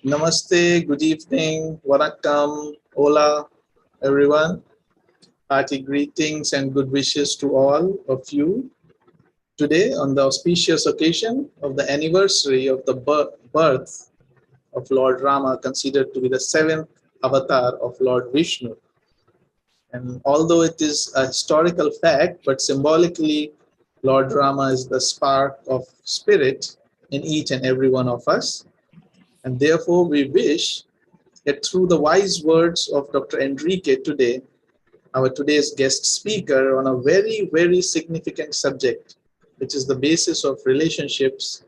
Namaste, good evening, Vanakkam, Hola, everyone. Hearty greetings and good wishes to all of you. Today, on the auspicious occasion of the anniversary of the birth of Lord Rama, considered to be the seventh avatar of Lord Vishnu. And although it is a historical fact, but symbolically, Lord Rama is the spark of spirit in each and every one of us. And therefore, we wish that through the wise words of Dr. Enrique today, our today's guest speaker on a very, very significant subject, which is the basis of relationships,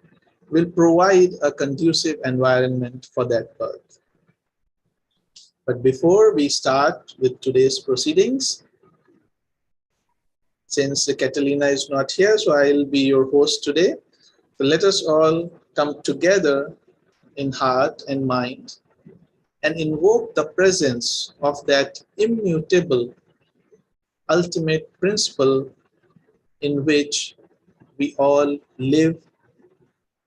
will provide a conducive environment for that birth. But before we start with today's proceedings, since Catalina is not here, so I'll be your host today. So let us all come together in heart and mind and invoke the presence of that immutable ultimate principle in which we all live,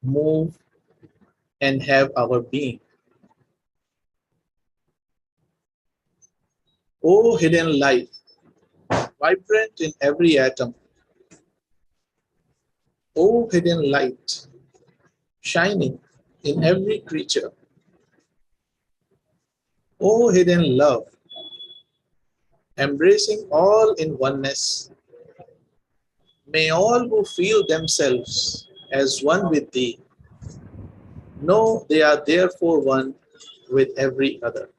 move, and have our being. O hidden light, vibrant in every atom. O hidden light, shining in every creature. O hidden love, embracing all in oneness. May all who feel themselves as one with thee know they are therefore one with every other.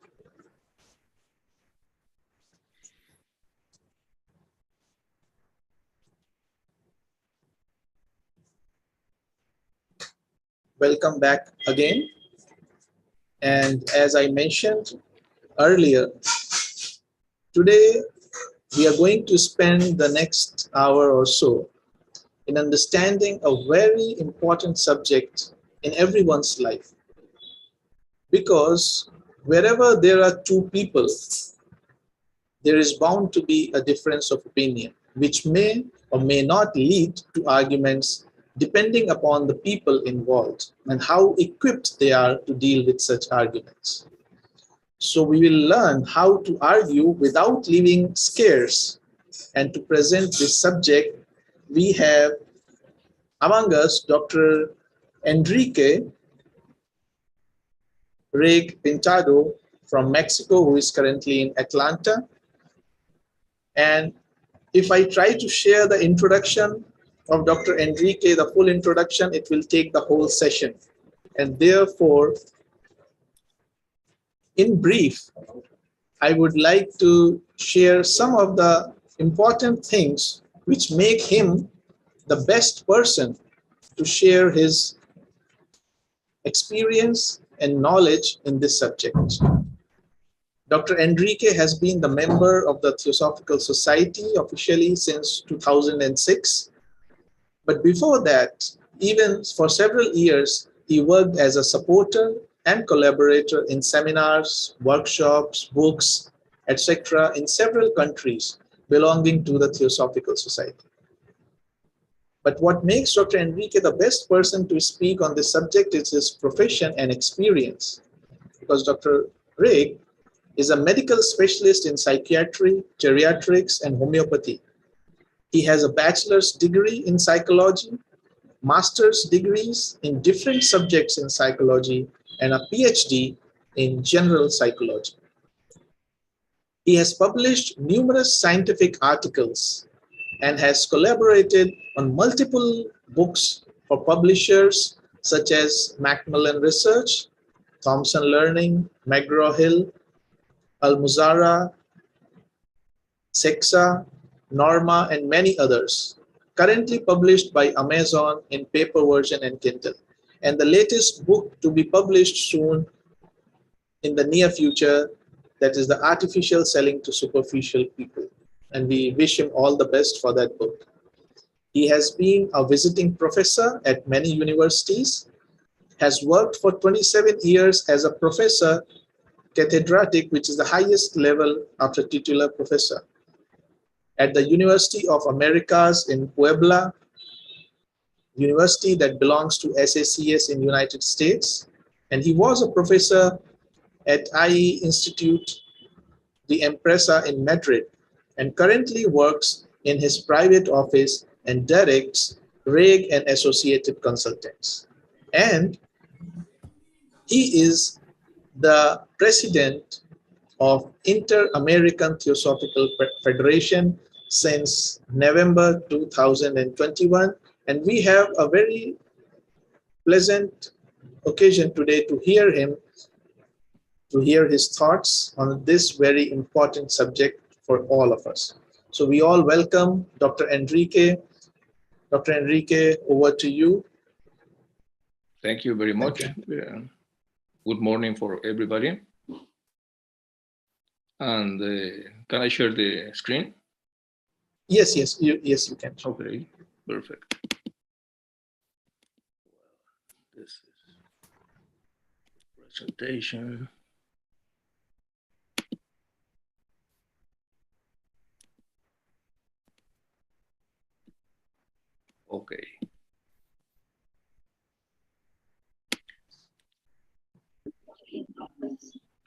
Welcome back again. And as I mentioned earlier, today we are going to spend the next hour or so in understanding a very important subject in everyone's life. Because wherever there are two people, there is bound to be a difference of opinion, which may or may not lead to arguments depending upon the people involved and how equipped they are to deal with such arguments. So we will learn how to argue without leaving scarce. And to present this subject, we have among us Dr. Enrique Reig Pintado from Mexico, who is currently in Atlanta. And if I try to share the introduction of Dr. Enrique, the full introduction, it will take the whole session. And therefore, in brief, I would like to share some of the important things which make him the best person to share his experience and knowledge in this subject. Dr. Enrique has been the member of the Theosophical Society officially since 2006. But before that, even for several years, he worked as a supporter and collaborator in seminars, workshops, books, etc. in several countries belonging to the Theosophical Society. But what makes Dr. Enrique the best person to speak on this subject is his profession and experience. Because Dr. Reig is a medical specialist in psychiatry, geriatrics, and homeopathy. He has a bachelor's degree in psychology, master's degrees in different subjects in psychology, and a PhD in general psychology. He has published numerous scientific articles and has collaborated on multiple books for publishers such as Macmillan Research, Thomson Learning, McGraw-Hill, Almuzara, Sexa, Norma, and many others, currently published by Amazon in paper version and Kindle. And the latest book to be published soon in the near future, that is the Artificial Selling to Superficial People. And we wish him all the best for that book. He has been a visiting professor at many universities, has worked for 27 years as a professor cathedratic, which is the highest level after titular professor, at the University of Americas in Puebla, university that belongs to SACS in United States, and he was a professor at IE Institute the Empresa in Madrid, and currently works in his private office and directs Reig and Associated Consultants. And he is the president of Inter-American Theosophical Federation since November 2021. And we have a very pleasant occasion today to hear him, to hear his thoughts on this very important subject for all of us. So we all welcome Dr. Enrique. Dr. Enrique, over to you. Thank you very much. Good morning for everybody. And can I share the screen? Yes, you can. Okay, perfect. This is presentation. Okay.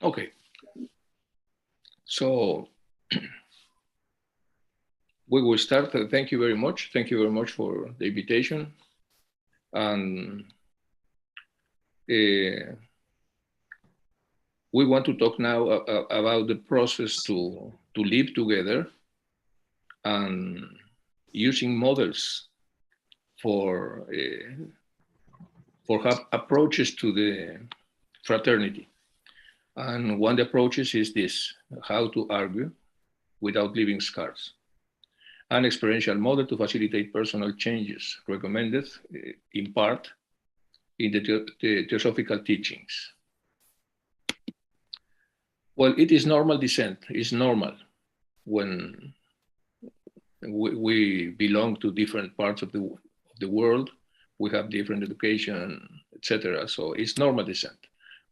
Okay. So we will start. Thank you very much. Thank you very much for the invitation. And we want to talk now about the process to live together and using models for have approaches to the fraternity. And one of the approaches is this: how to argue without leaving scars. An experiential model to facilitate personal changes recommended in part in the theosophical teachings. Well, it is normal dissent. It's normal when we belong to different parts of the world. We have different education, etc. So it's normal dissent.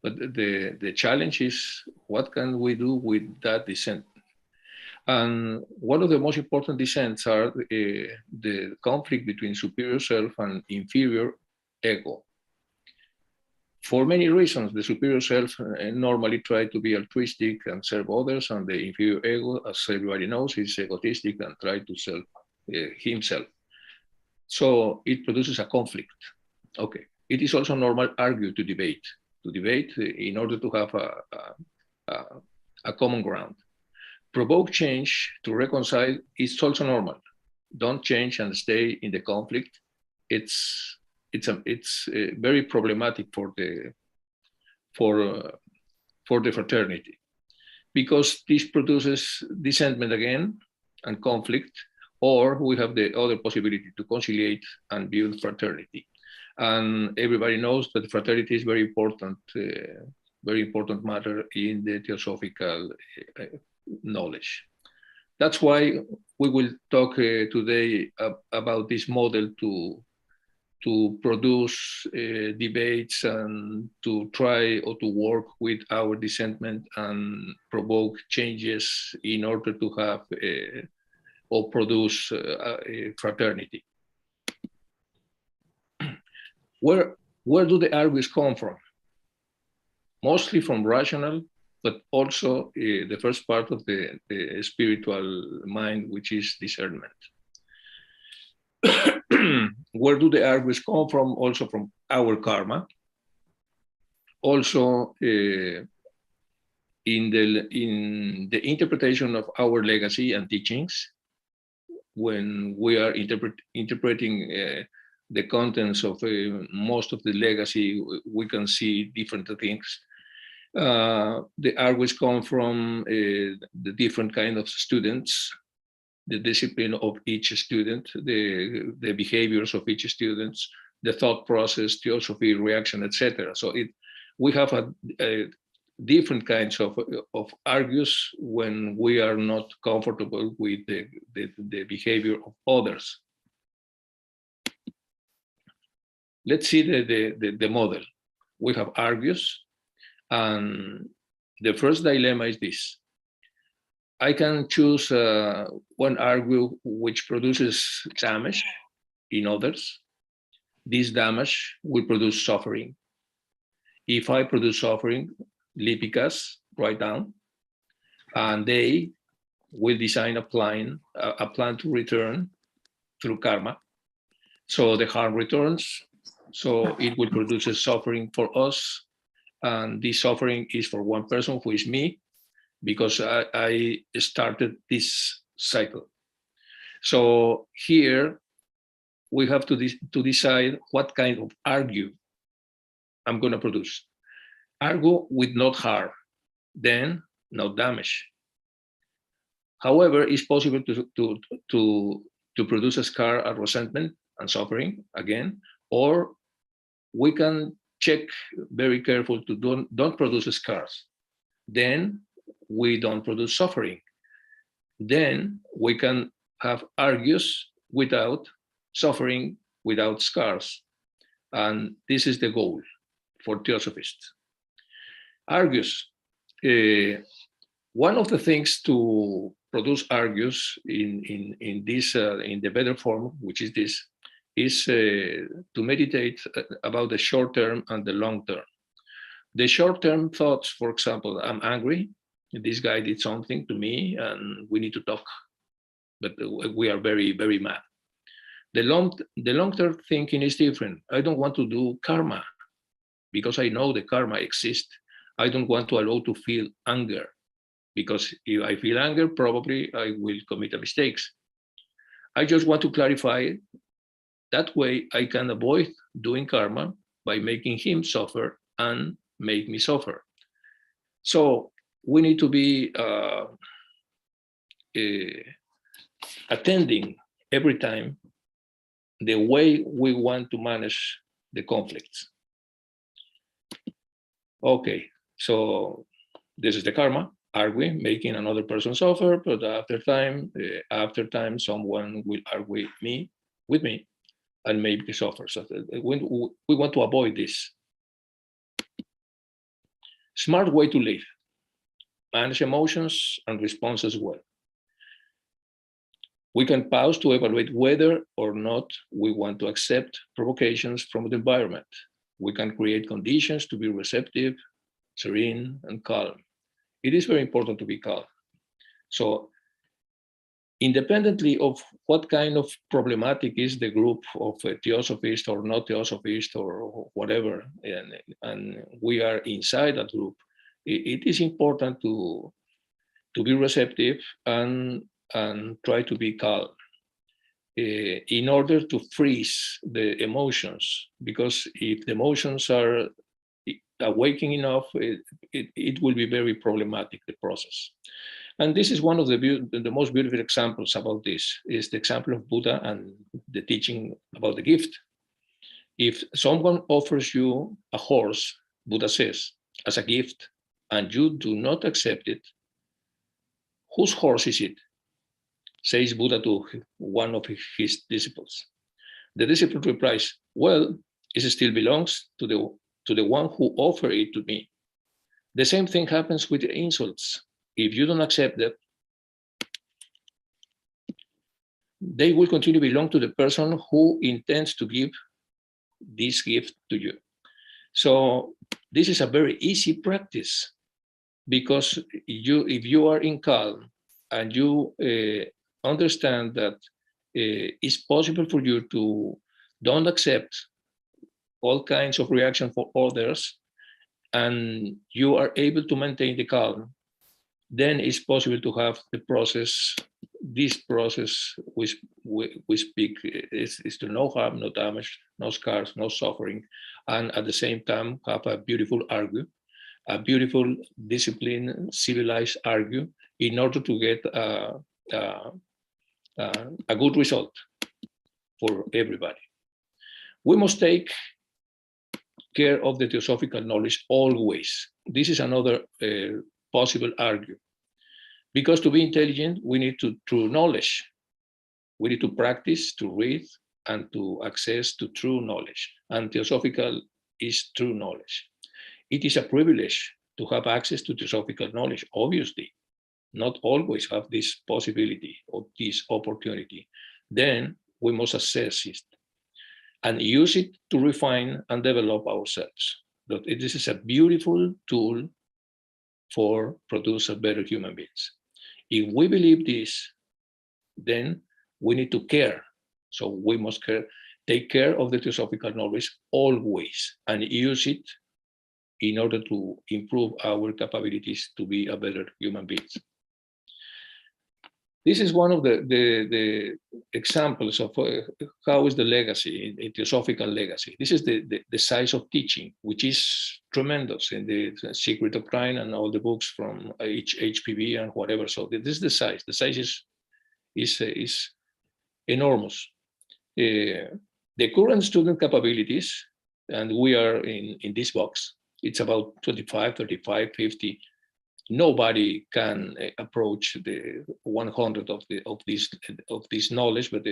But the challenge is, what can we do with that dissent? And one of the most important dissents are the conflict between superior self and inferior ego. For many reasons, the superior self normally tries to be altruistic and serve others, and the inferior ego, as everybody knows, is egotistic and tries to serve himself. So it produces a conflict. Okay. It is also normal to debate in order to have a common ground. Provoke change to reconcile is also normal. Don't change and stay in the conflict. It's very problematic for the fraternity, because this produces dissentment again and conflict, or we have the other possibility to conciliate and build fraternity. And everybody knows that fraternity is very important matter in the theosophical knowledge. That's why we will talk today about this model to produce debates and to try or to work with our dissentment and provoke changes in order to have or produce a fraternity. Where do the arguments come from? Mostly from rational, but also the first part of the spiritual mind, which is discernment. Where do the arguments come from? Also from our karma. Also in the interpretation of our legacy and teachings, when we are interpreting the contents of most of the legacy, we can see different things. The arguments come from the different kind of students, the discipline of each student, the behaviors of each student, the thought process, theosophy, reaction, etc. So we have a different kinds of arguments when we are not comfortable with the behavior of others. Let's see the model. We have arguments, and the first dilemma is this. I can choose one argument which produces damage in others. This damage will produce suffering. If I produce suffering, Lipicas, write down, and they will design a plan to return through karma. So the harm returns, so it will produce a suffering for us, and this suffering is for one person, who is me, because I started this cycle. So here we have to decide what kind of argue I'm going to produce. Argue with not harm, then no damage. However, it's possible to produce a scar, a resentment, and suffering again, or we can check very careful to don't produce scars. Then we don't produce suffering. Then we can have argues without suffering, without scars. And this is the goal for theosophists. Argues. One of the things to produce argues in this in the better form, which is this, is to meditate about the short term and the long term. The short term thoughts, for example, I'm angry, this guy did something to me and we need to talk, but we are very, very mad. The long term thinking is different. I don't want to do karma because I know the karma exists. I don't want to allow to feel anger, because if I feel anger, probably I will commit mistakes. I just want to clarify. That way I can avoid doing karma by making him suffer and make me suffer. So we need to be attending every time the way we want to manage the conflicts. Okay, so this is the karma. Argue, making another person suffer, but after time, someone will argue with me and make me suffer. So we want to avoid this. Smart way to live. Manage emotions and responses well. We can pause to evaluate whether or not we want to accept provocations from the environment. We can create conditions to be receptive, serene, and calm. It is very important to be calm. So independently of what kind of problematic is the group of theosophists or not theosophists or whatever, and we are inside that group, it is important to be receptive and try to be calm in order to freeze the emotions, because if the emotions are awakening enough, it will be very problematic, the process. And this is one of the most beautiful examples about this, is the example of Buddha and the teaching about the gift. If someone offers you a horse, Buddha says, as a gift, and you do not accept it, whose horse is it? Says Buddha to one of his disciples. The disciple replies, well, it still belongs to the one who offered it to me. The same thing happens with the insults. If you don't accept them, they will continue to belong to the person who intends to give this gift to you. So this is a very easy practice, because if you are in calm and you understand that it's possible for you to don't accept all kinds of reaction for others, and you are able to maintain the calm, then it's possible to have the process, this process which we speak is to no harm, no damage, no scars, no suffering, and at the same time have a beautiful argue, a beautiful disciplined, civilized argue, in order to get a good result for everybody. We must take care of the theosophical knowledge always. This is another possible argue. Because to be intelligent, we need true knowledge. We need to practice, to read, and to access to true knowledge. And theosophical is true knowledge. It is a privilege to have access to theosophical knowledge, obviously. Not always have this possibility or this opportunity. Then we must assess it and use it to refine and develop ourselves. But this is a beautiful tool for produce a better human beings. If we believe this, then we need to care. So we must take care of the theosophical knowledge always and use it in order to improve our capabilities to be a better human beings. This is one of the examples of how is the legacy, a theosophical legacy. This is the size of teaching, which is tremendous in the Secret Doctrine and all the books from HPV and whatever. So this is the size. The size is enormous. The current student capabilities, and we are in this box, it's about 25, 35, 50. Nobody can approach the 100 of this knowledge, but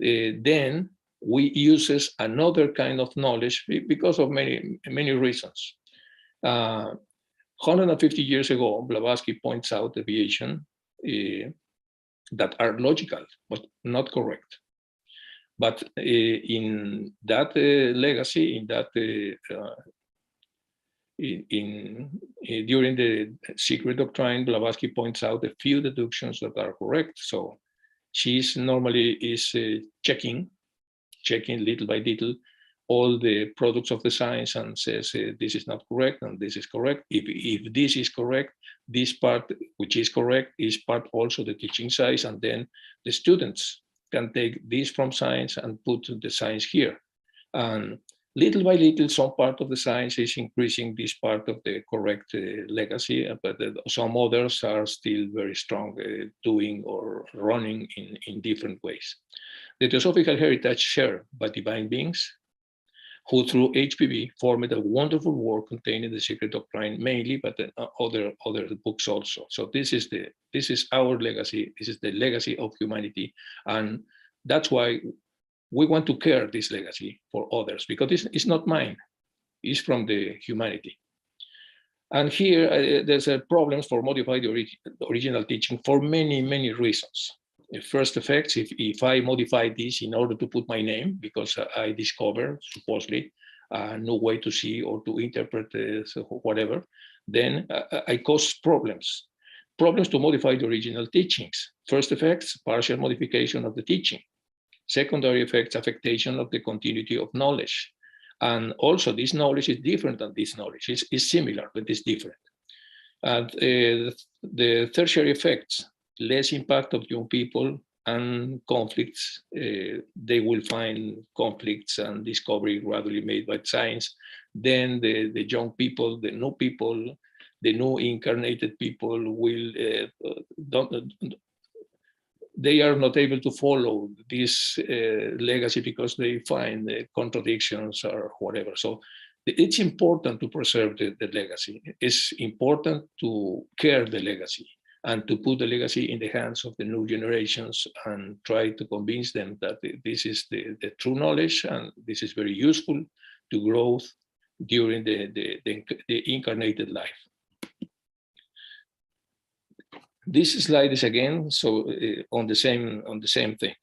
then we uses another kind of knowledge because of many reasons. 150 years ago, Blavatsky points out deviation that are logical but not correct. But in that legacy, in that during the Secret Doctrine, Blavatsky points out a few deductions that are correct. So she's normally is checking little by little all the products of the science and says this is not correct and this is correct. If this is correct, this part which is correct is part also the teaching science, and then the students can take this from science and put the science here. And little by little, some part of the science is increasing this part of the correct legacy, but some others are still very strong, doing or running in different ways. The theosophical heritage shared by divine beings, who through HPV formed a wonderful work containing the Secret Doctrine mainly, but other books also. So this is our legacy. This is the legacy of humanity, and that's why we want to care this legacy for others, because it's not mine, it's from the humanity. And here there's problems for modify the original teaching for many reasons. The first effects, if I modify this in order to put my name, because I discover supposedly a new way to see or to interpret whatever, then I cause problems to modify the original teachings. First effects, partial modification of the teaching. Secondary effects, affectation of the continuity of knowledge. And also this knowledge is different than this knowledge. It's similar, but it's different. And the tertiary effects, less impact of young people and conflicts. They will find conflicts and discovery gradually made by science. Then the young people, the new incarnated people will they are not able to follow this legacy because they find contradictions or whatever. So it's important to preserve the legacy. It's important to care the legacy and to put the legacy in the hands of the new generations and try to convince them that this is the true knowledge and this is very useful to growth during the incarnated life. This slide is again on the same thing.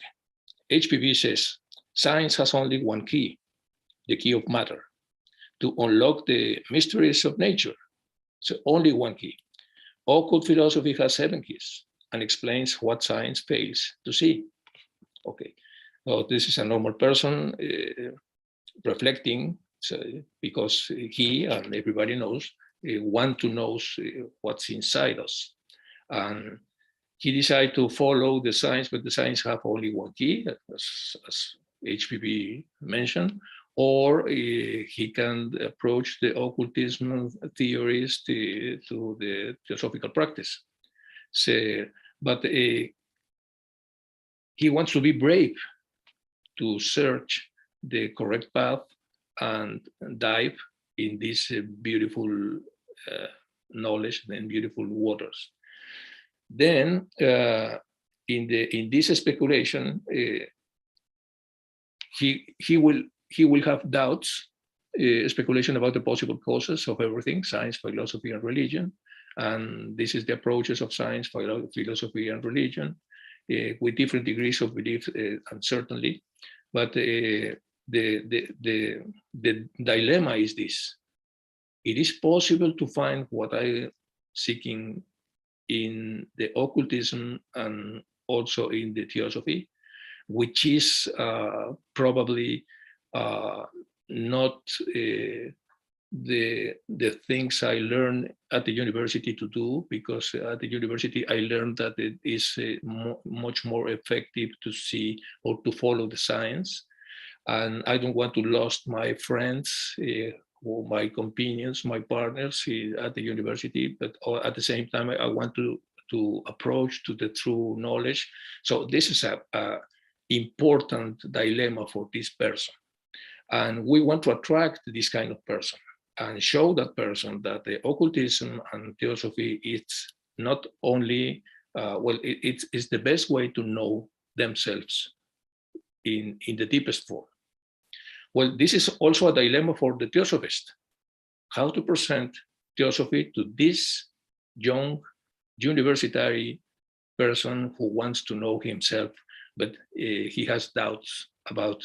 HPV says science has only one key, the key of matter, to unlock the mysteries of nature. So only one key. Occult philosophy has 7 keys and explains what science fails to see. Okay, well, this is a normal person reflecting, because he and everybody knows want to know what's inside us. And he decided to follow the science, but the science have only one key, as HPV mentioned, or he can approach the occultism theories to the theosophical practice. So, but he wants to be brave to search the correct path and dive in this beautiful knowledge and beautiful waters. Then in this speculation, he will have doubts, speculation about the possible causes of everything, science, philosophy, and religion. And this is the approaches of science, philosophy, and religion, with different degrees of belief, uncertainly. But the dilemma is this: it is possible to find what I seeking in the occultism and also in the theosophy, which is probably not the things I learned at the university to do, because at the university I learned that it is much more effective to see or to follow the science. And I don't want to lose my friends or my companions, my partners at the university, but at the same time I want to approach to the true knowledge. So this is a important dilemma for this person. And we want to attract this kind of person and show that person that the occultism and theosophy is not only, it's the best way to know themselves in the deepest form. Well, this is also a dilemma for the theosophist, how to present theosophy to this young universitary person who wants to know himself, but he has doubts about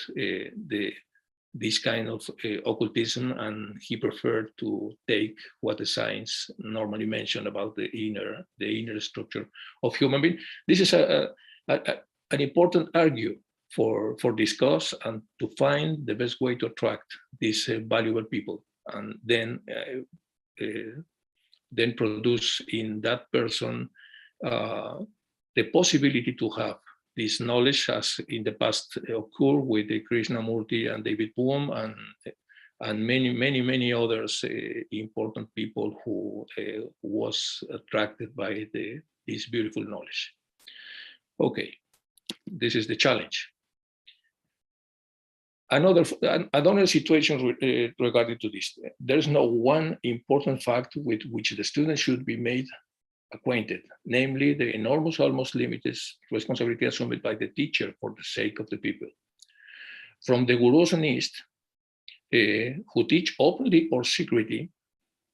this kind of occultism, and he preferred to take what the science normally mention about the inner structure of human being. This is an important argument for discuss and to find the best way to attract these valuable people, and then produce in that person the possibility to have this knowledge, as in the past occurred with the Krishnamurti and David Bohm and many others important people who was attracted by this beautiful knowledge. Okay, this is the challenge. Another situation regarding to this, there's no one important fact with which the student should be made acquainted, namely the enormous, almost limitless responsibility assumed by the teacher for the sake of the people. From the gurus in East, who teach openly or secretly,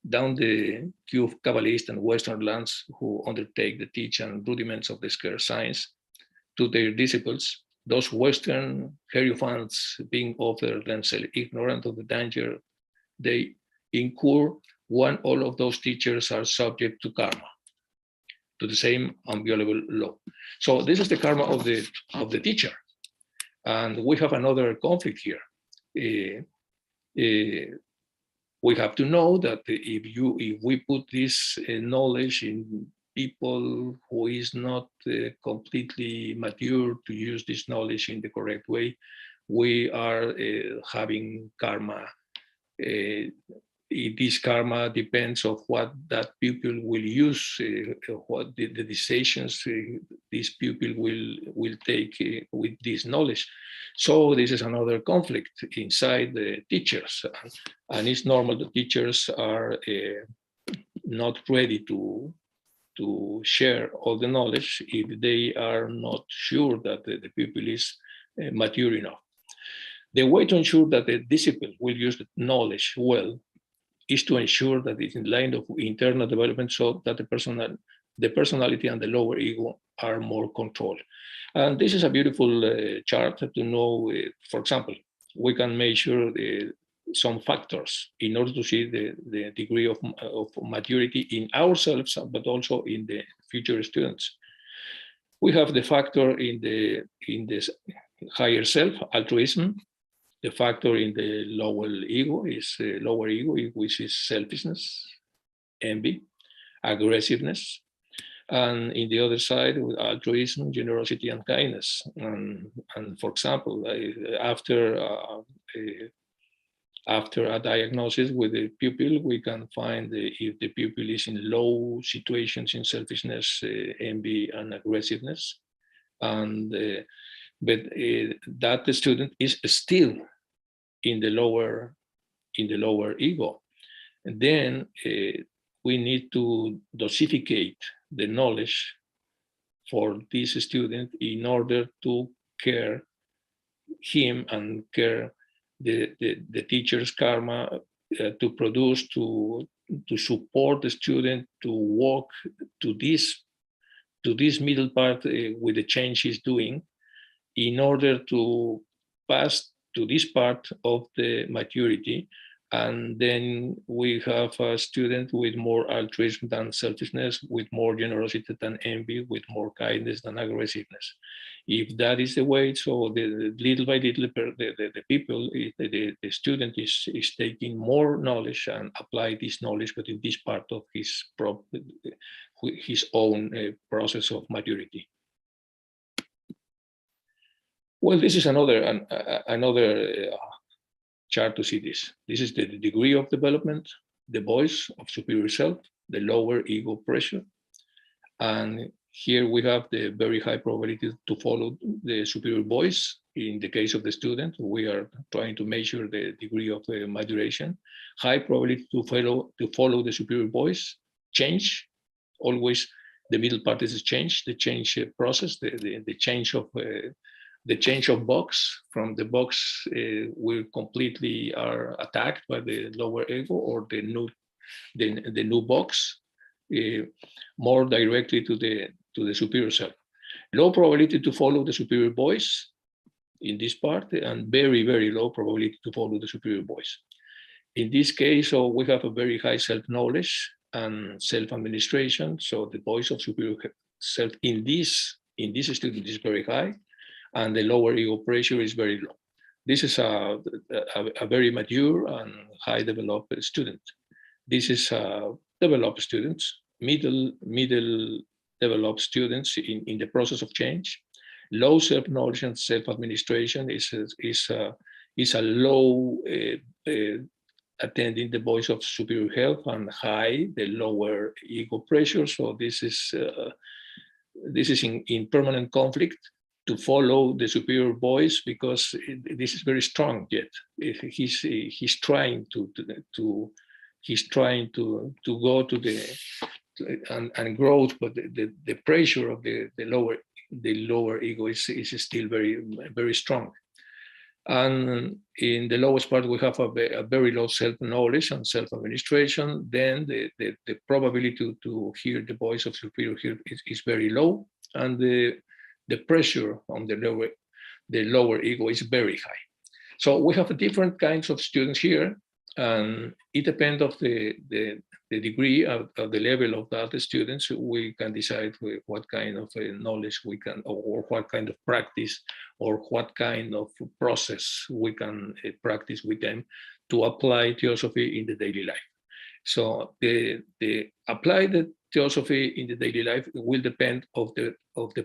down the queue of Kabbalists and Western lands who undertake the teach and rudiments of the scarce science, to their disciples, those Western hierophants being offered themselves ignorant of the danger they incur when all of those teachers are subject to karma, to the same inviolable law. So this is the karma of the teacher, and we have another conflict here. We have to know that if we put this knowledge in people who is not completely mature to use this knowledge in the correct way, we are having karma. This karma depends on what that pupil will use, what the decisions this pupil will take with this knowledge. So this is another conflict inside the teachers, and it's normal that teachers are not ready to share all the knowledge if they are not sure that the pupil is mature enough. The way to ensure that the disciple will use the knowledge well is to ensure that it's in line of internal development, so that the personality and the lower ego are more controlled. And this is a beautiful chart to know, for example, we can measure some factors in order to see the degree of maturity in ourselves, but also in the future students. We have the factor in this higher self, altruism. The factor in the lower ego, which is selfishness, envy, aggressiveness. And in the other side, with altruism, generosity, and kindness. And for example, after a diagnosis with the pupil, we can find if the pupil is in low situations in selfishness, envy, and aggressiveness. And but that the student is still in the lower ego. And then we need to dosificate the knowledge for this student in order to care him and care the teacher's karma to produce, to support the student to walk to this middle part with the change he's doing, in order to pass to this part of the maturity And then we have a student with more altruism than selfishness, with more generosity than envy, with more kindness than aggressiveness. If that is the way, so the little by little, the people, the student is taking more knowledge and apply this knowledge, but in this part of his own process of maturity. Well, this is another chart to see this. This is the degree of development, the voice of superior self, the lower ego pressure. And here we have the very high probability to follow the superior voice. In the case of the student, we are trying to measure the degree of maturation. High probability to follow the superior voice. Change, always the middle part is change, the change process, the change of the change of box. From the box, we completely are attacked by the lower ego or the new box, more directly to the superior self. Low probability to follow the superior voice in this part, and very, very low probability to follow the superior voice. In this case, so we have a very high self-knowledge and self-administration. So the voice of superior self in this student is very high, and the lower ego pressure is very low. This is a very mature and high developed student. This is developed students, middle developed students in the process of change. Low self-knowledge and self-administration is a low attending the voice of superior health, and high the lower ego pressure. So this is in permanent conflict to follow the superior voice, because this is very strong yet. He's trying to go to the and growth, but the pressure of the lower ego is still very, very strong. And in the lowest part, we have a very low self-knowledge and self-administration. Then the probability to hear the voice of superior is very low, and the pressure on the lower ego is very high. So we have different kinds of students here, and it depends of the degree of the level of that students. We can decide what kind of knowledge we can, or what kind of practice, or what kind of process we can practice with them to apply theosophy in the daily life. So the applied theosophy in the daily life will depend of the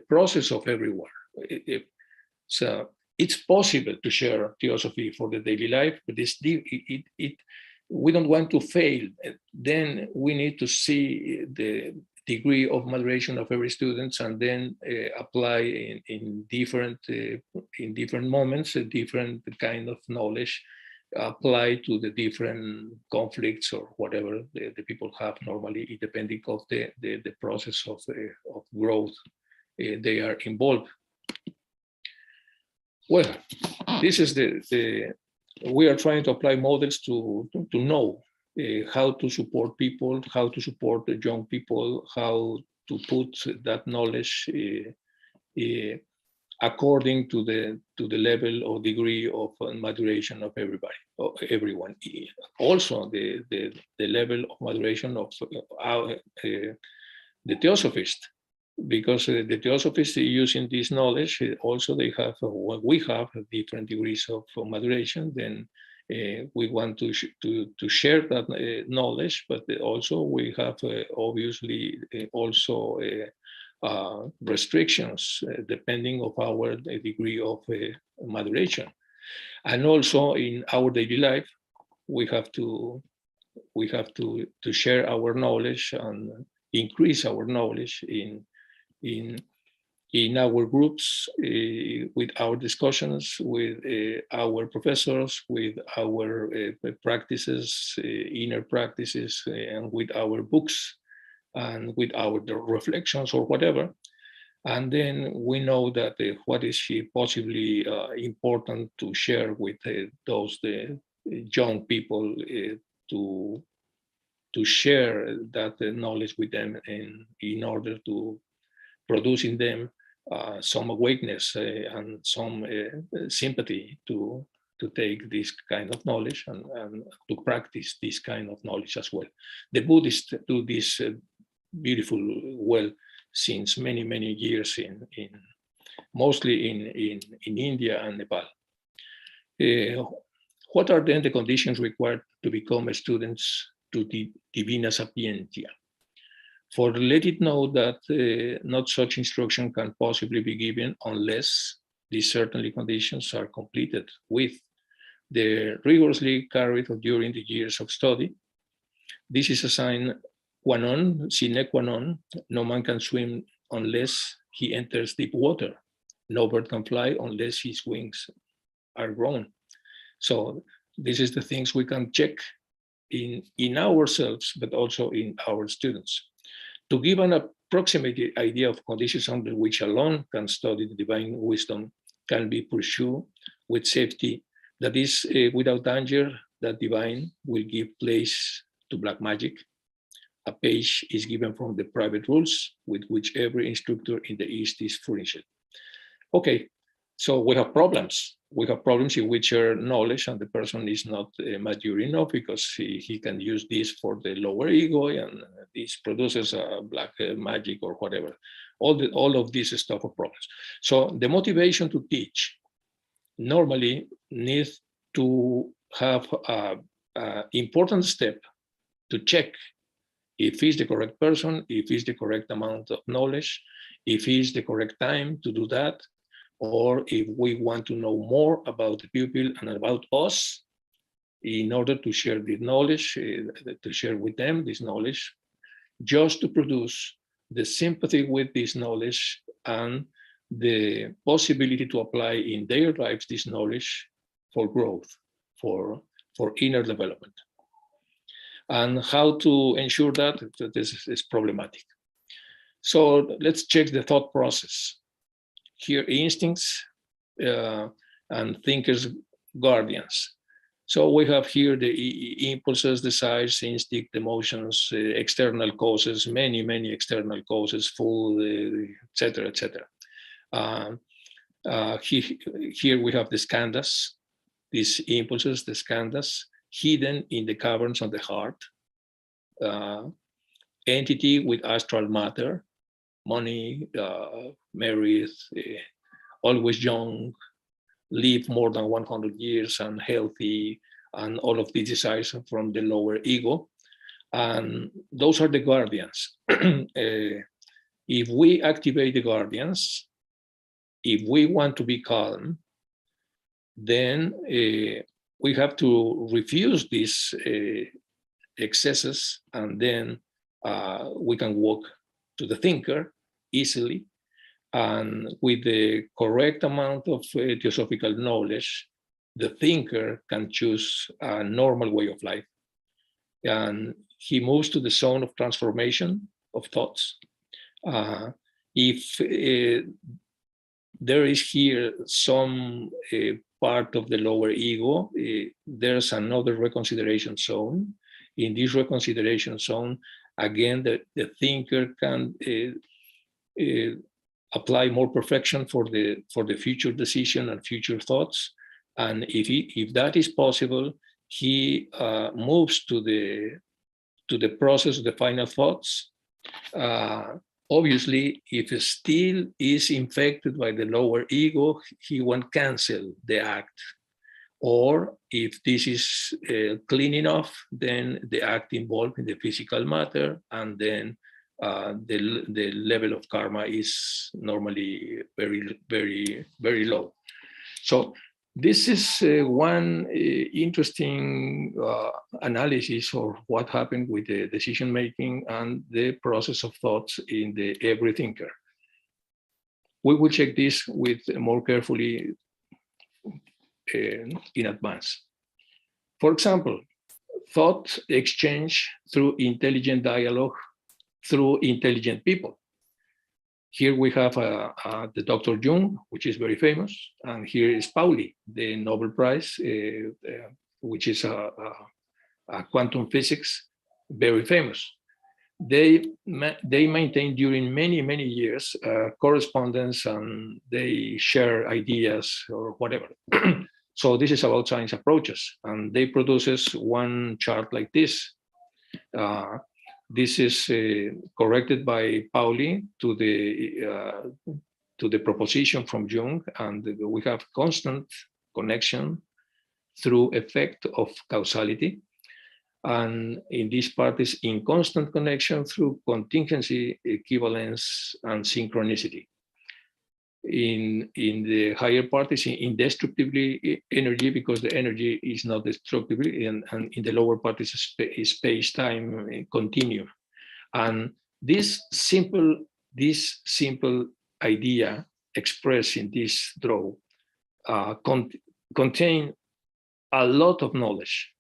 process of everyone. So it's possible to share theosophy for the daily life, but we don't want to fail. Then we need to see the degree of moderation of every student, and then apply in different moments a different kind of knowledge, apply to the different conflicts or whatever the people have normally, depending of the process of growth they are involved. Well, this is we are trying to apply models to know how to support people, how to support the young people, how to put that knowledge according to the level or degree of maturation of everyone. Also, the level of maturation of the theosophist, because the theosophists using this knowledge, also they have, we have different degrees of maturation. Then we want to share that knowledge, but also we have obviously also restrictions depending of our degree of maturation. And also in our daily life, we have to share our knowledge and increase our knowledge in our groups, with our discussions, with our professors, with our practices, inner practices, and with our books, and with our reflections or whatever. And then we know that what is possibly important to share with those young people, to share that knowledge with them, in order to produce in them some awakeness and some sympathy to to take this kind of knowledge and to practice this kind of knowledge as well. The Buddhists do this beautiful well since many, many years mostly in India and Nepal. What are then the conditions required to become students to the Divina Sapientia? For let it know that not such instruction can possibly be given unless these certainly conditions are completed with the rigorously carried during the years of study. This is a sign qua non, sine qua non. No man can swim unless he enters deep water. No bird can fly unless his wings are grown. So this is the things we can check in ourselves, but also in our students. To give an approximate idea of conditions under which alone can study the divine wisdom can be pursued with safety, that is, without danger that divine will give place to black magic. A page is given from the private rules with which every instructor in the East is furnished. Okay, so we have problems. We have problems in which our knowledge and the person is not mature enough because he can use this for the lower ego, and this produces black magic or whatever. All of this stuff of problems. So the motivation to teach normally needs to have an important step to check if he's the correct person, if he's the correct amount of knowledge, if he's the correct time to do that, or if we want to know more about the pupil and about us in order to share this knowledge, to share with them this knowledge, just to produce the sympathy with this knowledge and the possibility to apply in their lives this knowledge for growth, for inner development. And how to ensure that this is problematic. So let's check the thought process. Here, instincts and thinkers' guardians. So we have here the impulses, desires, instinct, emotions, external causes, many external causes, food, etc., etc. Here we have the skandhas, these impulses, the skandhas, hidden in the caverns of the heart, entity with astral matter, money, married, always young, live more than 100 years and healthy, and all of these desires from the lower ego. And those are the guardians. If we activate the guardians, if we want to be calm, then we have to refuse these excesses, and then we can walk to the thinker easily, and with the correct amount of theosophical knowledge, the thinker can choose a normal way of life, and he moves to the zone of transformation of thoughts. If there is here some part of the lower ego, there's another reconsideration zone. In this reconsideration zone, again, the thinker can apply more perfection for the future decision and future thoughts. And if that is possible, he moves to the process of the final thoughts. Obviously, if it still is infected by the lower ego, he won't cancel the act. Or if this is clean enough, then the act involved in the physical matter, and then the level of karma is normally very low. So this is one interesting analysis of what happened with the decision making and the process of thoughts in the every thinker. We will check this with more carefully in advance. For example, thought exchange through intelligent dialogue through intelligent people. Here we have the Dr. Jung, which is very famous, and here is Pauli, the Nobel Prize, which is a quantum physics, very famous. They maintain during many years correspondence, and they share ideas or whatever. So this is about science approaches, and they produces one chart like this. This is corrected by Pauli to the proposition from Jung, and we have constant connection through effect of causality. And in this part is in constant connection through contingency, equivalence, and synchronicity. In the higher part is indestructibly energy, because the energy is not destructible, and in the lower part is space-time continuum. And this simple idea expressed in this draw contain a lot of knowledge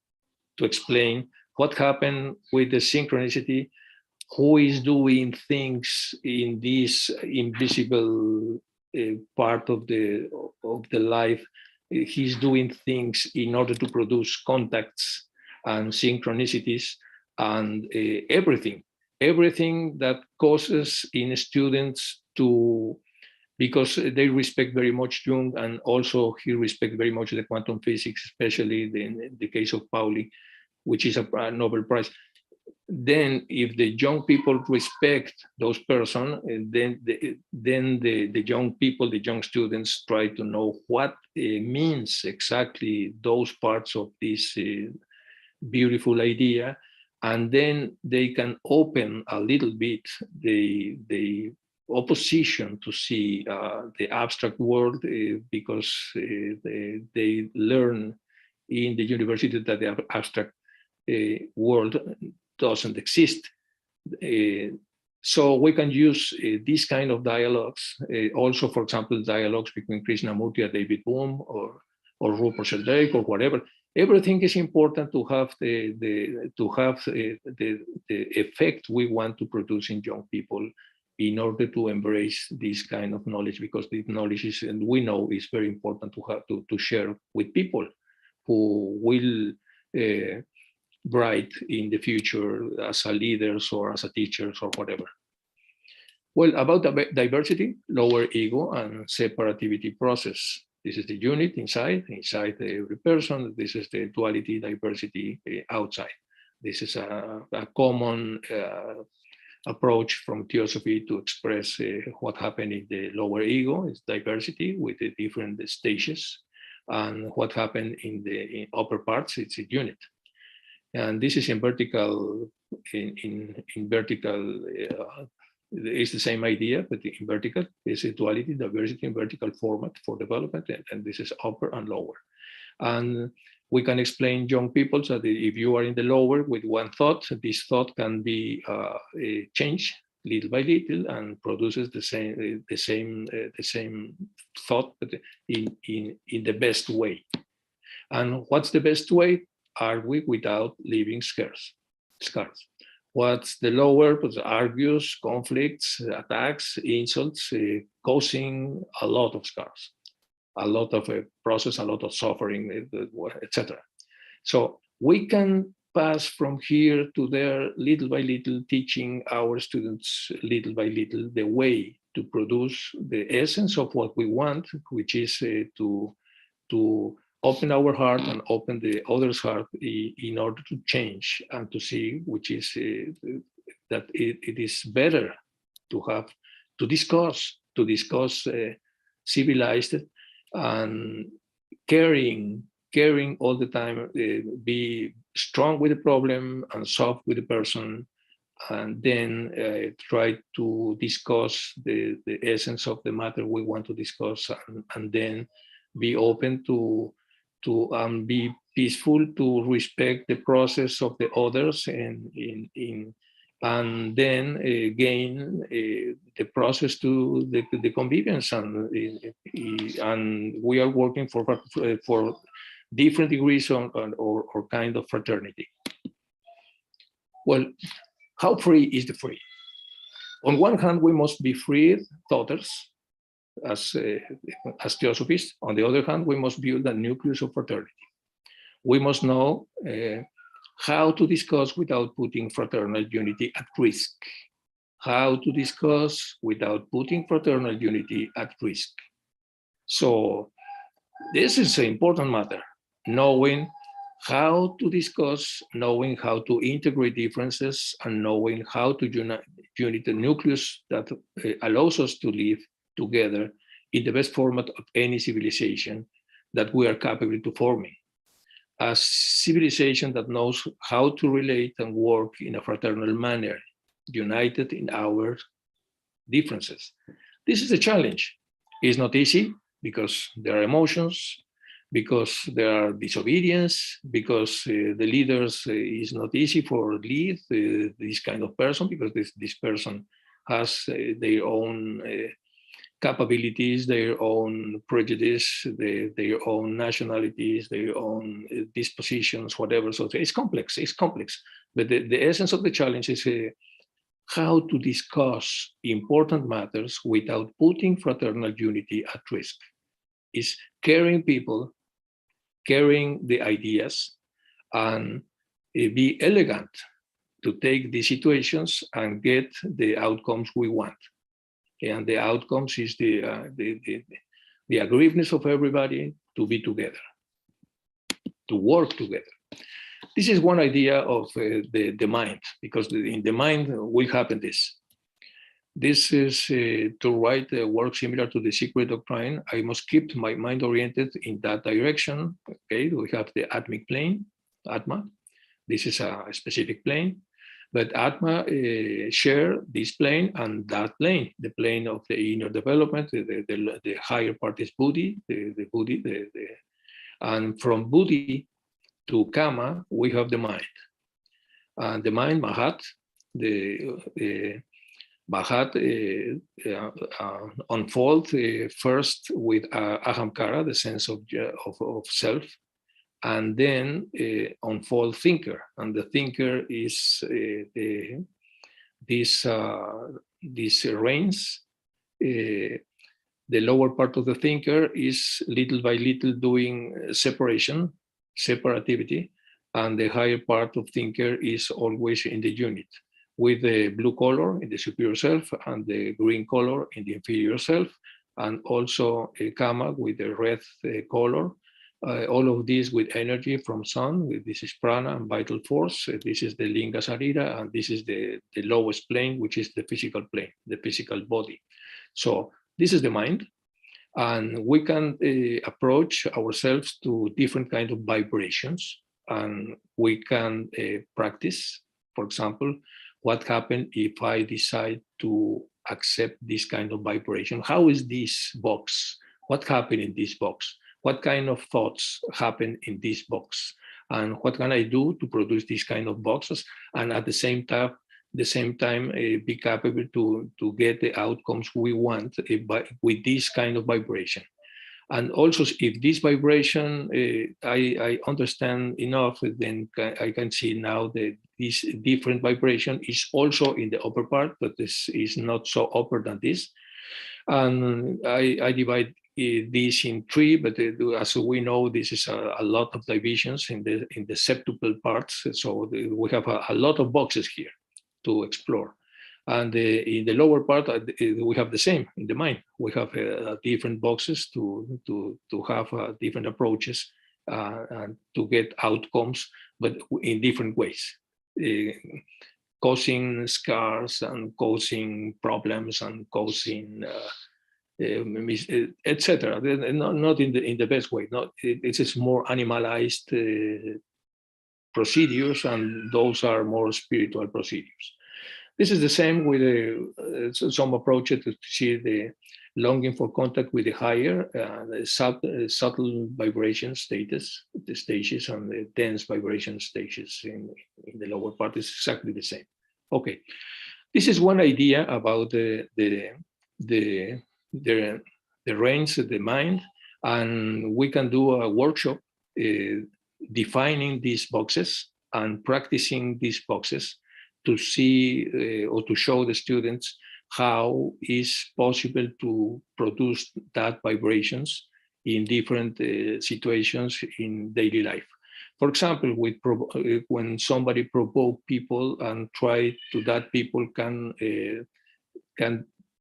to explain what happened with the synchronicity, who is doing things in this invisible part of the life. He's doing things in order to produce contacts and synchronicities, and everything that causes in students to, because they respect very much Jung, and also he respects very much the quantum physics, especially in the case of Pauli, which is a Nobel Prize. Then if the young people respect those persons, then the young people, the young students, try to know what means exactly those parts of this beautiful idea, and then they can open a little bit the opposition to see the abstract world, because they learn in the university that the abstract world doesn't exist. So we can use these kind of dialogues, also, for example, dialogues between Krishnamurti and David Bohm, or Rupert Sheldrake, or whatever. Everything is important to have the effect we want to produce in young people, in order to embrace this kind of knowledge, because this knowledge is, and we know, is very important to have to share with people who will bright in the future as a leaders or as a teachers or whatever. Well, about diversity, lower ego, and separativity process. This is the unit inside every person. This is the duality, diversity outside. This is a common approach from theosophy to express what happened in the lower ego. Is diversity with the different stages, and what happened in the upper parts, it's a unit. And this is in vertical, in vertical, it's the same idea, but in vertical is a duality, diversity in vertical format for development, and this is upper and lower. And we can explain young people so that if you are in the lower with one thought, this thought can be changed little by little and produces the same thought, but in the best way. And what's the best way? Are we without leaving scars? What's the lower? Argues, conflicts, attacks, insults, causing a lot of scars, a lot of process, a lot of suffering, etc. So we can pass from here to there, little by little, teaching our students little by little the way to produce the essence of what we want, which is to open our heart and open the other's heart in order to change and to see, which is that it is better to have to discuss civilized and caring all the time, be strong with the problem and soft with the person, and then try to discuss the essence of the matter we want to discuss, and then be open to be peaceful, to respect the process of the others, and then gain the process to the convivence, and we are working for different degrees or kind of fraternity. Well, how free is the free? On one hand, we must be free thoughters, as theosophists. On the other hand, we must build a nucleus of fraternity. We must know how to discuss without putting fraternal unity at risk. How to discuss without putting fraternal unity at risk. So This is an important matter, knowing how to discuss, knowing how to integrate differences, and knowing how to unite the nucleus that allows us to live together in the best format of any civilization that we are capable to forming. A civilization that knows how to relate and work in a fraternal manner, united in our differences. This is a challenge. It's not easy because there are emotions, because there are disobedience, because the leaders is not easy for lead this kind of person, because this person has their own capabilities, their own prejudice, their own nationalities, their own dispositions, whatever. So it's complex, But the essence of the challenge is how to discuss important matters without putting fraternal unity at risk. Is caring people, caring the ideas, and be elegant to take the situations and get the outcomes we want. And the outcomes is the agreeableness of everybody to be together, to work together. This is one idea of the mind, because in the mind will happen this. This is to write a work similar to the secret doctrine. I must keep my mind oriented in that direction. Okay, we have the atmic plane, Atma. This is a specific plane, but Atma share this plane and that plane, the plane of the inner development. The higher part is Buddhi, and from Buddhi to Kama, we have the mind. And the mind, Mahat, the Mahat unfold first with Ahamkara, the sense of self, and then unfold thinker. And the thinker is this reigns. The lower part of the thinker is little by little doing separativity, and the higher part of thinker is always in the unit, with the blue color in the superior self and the green color in the inferior self, and also a Kama with the red color. All of this with energy from sun. This is prana and vital force. This is the linga sarira, and this is the lowest plane, which is the physical plane, the physical body. So this is the mind, and we can approach ourselves to different kinds of vibrations, and we can practice, for example, what happens if I decide to accept this kind of vibration? How is this box? What happened in this box? What kind of thoughts happen in this box? And what can I do to produce these kind of boxes? And at the same time, be capable to get the outcomes we want with this kind of vibration. And also, if this vibration, I understand enough, then I can see now that this different vibration is also in the upper part, but this is not so upper than this. And I divide this in three, but as we know, this is a lot of divisions in the septuple parts. So we have a lot of boxes here to explore. And in the lower part, we have the same in the mind. We have different boxes to have different approaches and to get outcomes, but in different ways, causing scars and causing problems and causing etc. Not in the best way. Not it is more animalized procedures, and those are more spiritual procedures. This is the same with some approaches to see the longing for contact with the higher, the subtle vibration stages, and the dense vibration stages in the lower part is exactly the same. Okay, this is one idea about the range of the mind, and we can do a workshop defining these boxes and practicing these boxes to see or to show the students how is possible to produce that vibrations in different situations in daily life. For example, when somebody provoke people and try to that people can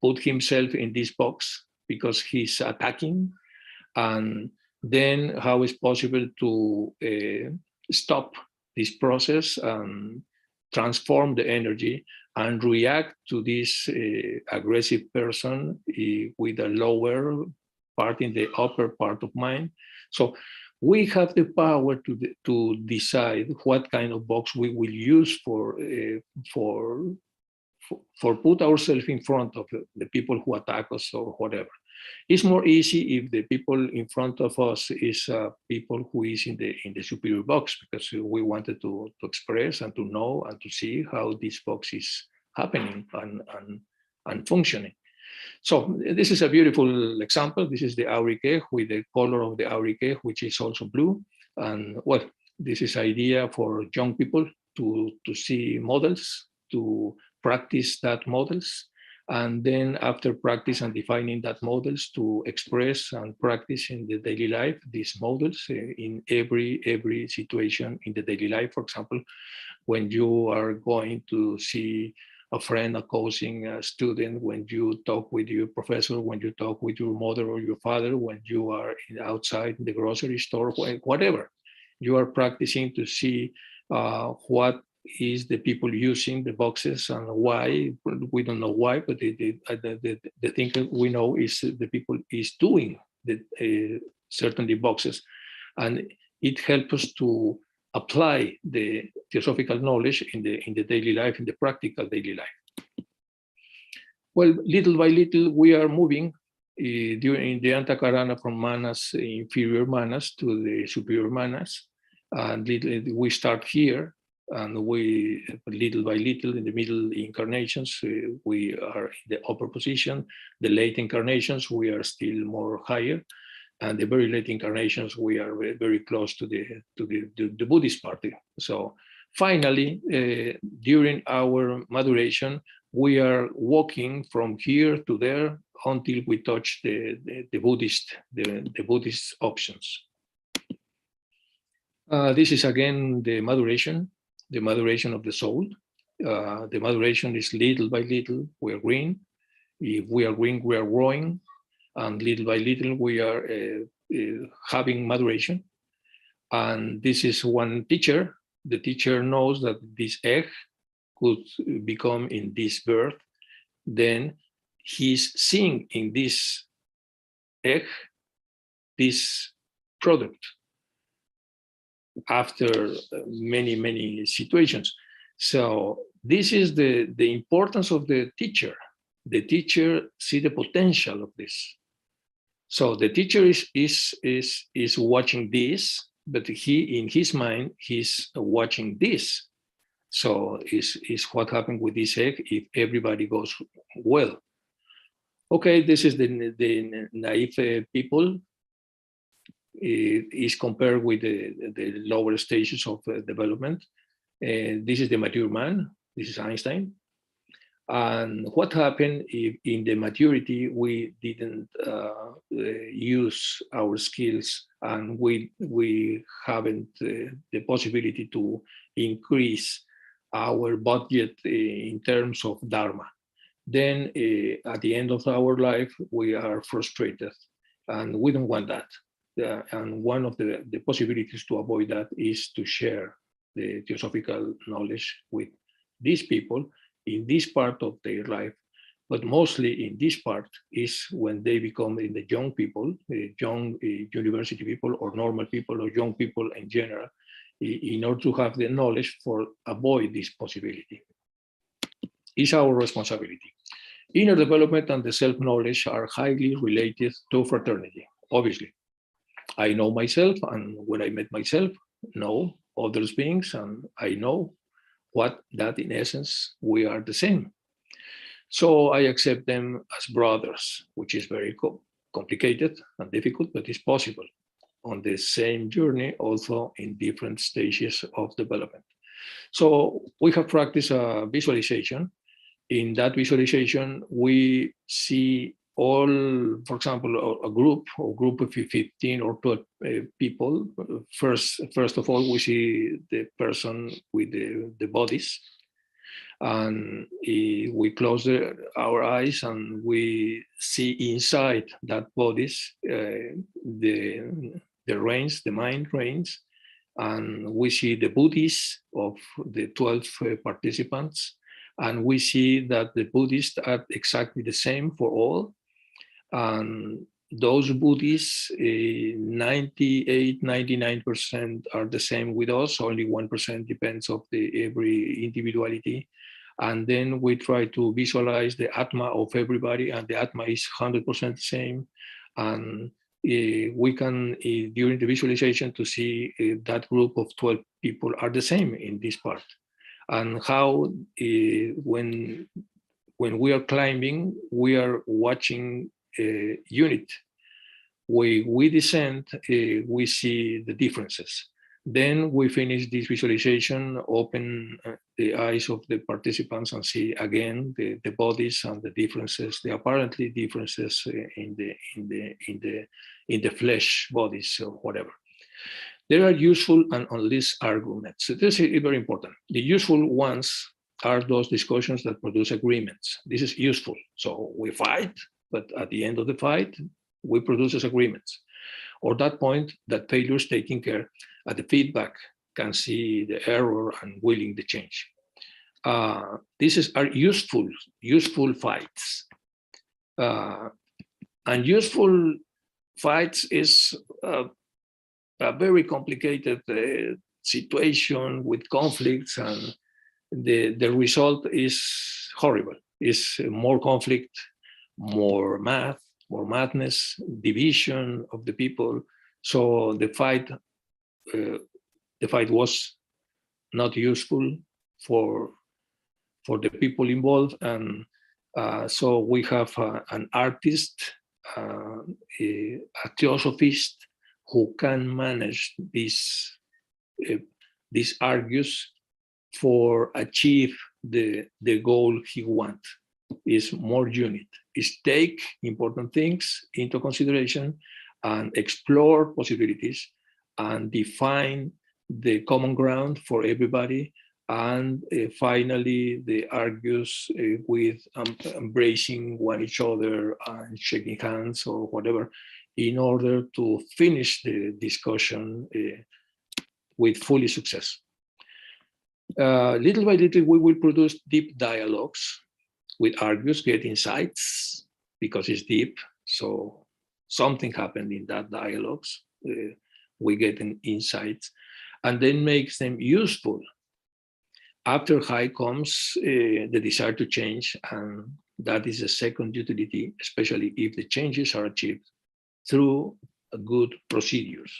put himself in this box because he's attacking, and then how is possible to stop this process and transform the energy and react to this aggressive person with a lower part in the upper part of mind. So we have the power to decide what kind of box we will use for put ourselves in front of the people who attack us or whatever. It's more easy if the people in front of us is people who is in the superior box, because we wanted to express and to know and to see how this box is happening and functioning. So this is a beautiful example. This is the aurique with the color of the aurique, which is also blue. And well, this is idea for young people to see models, to practice that models. And then after practice and defining that models, to express and practice in the daily life these models in every situation in the daily life. For example, when you are going to see a friend, a cousin, a student, when you talk with your professor, when you talk with your mother or your father, when you are outside in the grocery store, whatever, you are practicing to see what is the people using the boxes and why. We don't know why, but the thing that we know is the people is doing the certainly boxes, and it helps us to apply the theosophical knowledge in the daily life, in the practical daily life. Well, little by little, we are moving during the Antakarana from manas, inferior manas, to the superior manas. And we start here, and we, little by little, in the middle incarnations, we are in the upper position. The late incarnations, we are still more higher. And the very late incarnations, we are very close to the Buddhist party. So finally, during our maduration, we are walking from here to there until we touch the Buddhist options. This is again the maduration of the soul. The maduration is little by little. We are green. If we are green, we are growing. And little by little, we are having maduration. And this is one teacher. The teacher knows that this egg could become in this birth. Then he's seeing in this egg this product after many situations. So this is the importance of the teacher. The teacher see the potential of this. So the teacher is watching this, but he, in his mind, he's watching this. So is what happened with this egg if everybody goes well. Okay, this is the naive people. It is compared with the lower stages of development. This is the mature man. This is Einstein. And what happened if in the maturity we didn't use our skills, and we haven't the possibility to increase our budget in terms of Dharma? Then at the end of our life, we are frustrated, and we don't want that. And one of the possibilities to avoid that is to share the theosophical knowledge with these people in this part of their life, but mostly in this part is when they become in the young people, young university people or normal people or young people in general, in order to have the knowledge for avoid this possibility. It's our responsibility. Inner development and the self-knowledge are highly related to fraternity, obviously. I know myself, and when I met myself, know other beings, and I know what that in essence, we are the same. So I accept them as brothers, which is very complicated and difficult, but it's possible on the same journey, also in different stages of development. So we have practiced a visualization. In that visualization, we see all, for example, a group of 15 or 12 people. First of all, we see the person with the bodies. And we close our eyes and we see inside that bodies the reins, the mind reins, and we see the bodies of the 12 participants, and we see that the Buddhists are exactly the same for all. And those Buddhists, 98, 99% are the same with us, only 1% depends of every individuality. And then we try to visualize the Atma of everybody, and the Atma is 100% the same. And we can, during the visualization, to see that group of 12 people are the same in this part. And how, when we are climbing, we are watching unit. We descend, we see the differences. Then we finish this visualization, open the eyes of the participants and see again the bodies and the differences, the apparently differences in the flesh bodies or whatever. There are useful and unleashed arguments. So this is very important. The useful ones are those discussions that produce agreements. This is useful. So we fight, but at the end of the fight, we produce agreements. Or that point that failure is taking care, at the feedback can see the error and willing the change. These are useful fights. And useful fights is a very complicated situation with conflicts, and the result is horrible. It's more conflict, more math, more madness, division of the people. So the fight was not useful for the people involved, and so we have an artist, a theosophist who can manage these argues for achieve the goal he wants. Is more unit, is take important things into consideration and explore possibilities and define the common ground for everybody, and finally the argues with embracing one each other and shaking hands or whatever, in order to finish the discussion with fully success. Little by little, we will produce deep dialogues with argues, get insights, because it's deep. So something happened in that dialogues. We get an insights, and then makes them useful. After high comes the desire to change, and that is a second utility, especially if the changes are achieved through good procedures.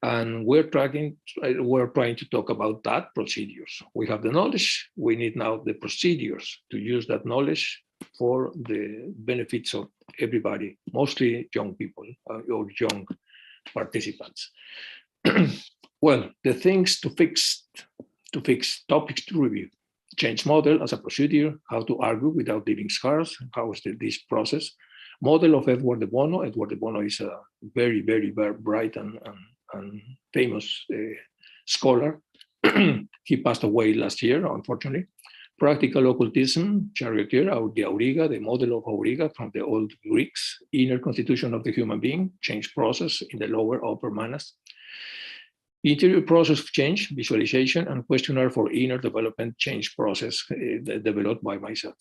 And we're trying to talk about that procedures. We have the knowledge, we need now the procedures to use that knowledge for the benefits of everybody, mostly young people or young participants. Well, the things to fix, topics to review: change model as a procedure, how to argue without leaving scars, how is this process. Model of Edward de Bono. Edward de Bono is a very, very, very bright and famous scholar. He passed away last year, unfortunately. Practical occultism, charioteer, the auriga, the model of auriga from the old Greeks. Inner constitution of the human being, change process in the lower upper manas. Interior process of change, visualization, and questionnaire for inner development change process developed by myself.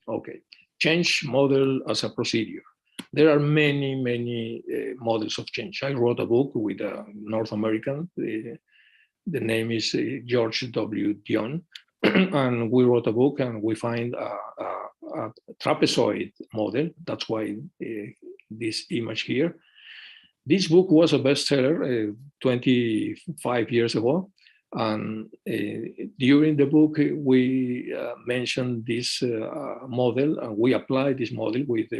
Okay, change model as a procedure. There are many, many models of change. I wrote a book with a North American. The name is George W. Dion. And we wrote a book and we find a trapezoid model. That's why this image here. This book was a bestseller 25 years ago. And during the book, we mentioned this model, and we applied this model with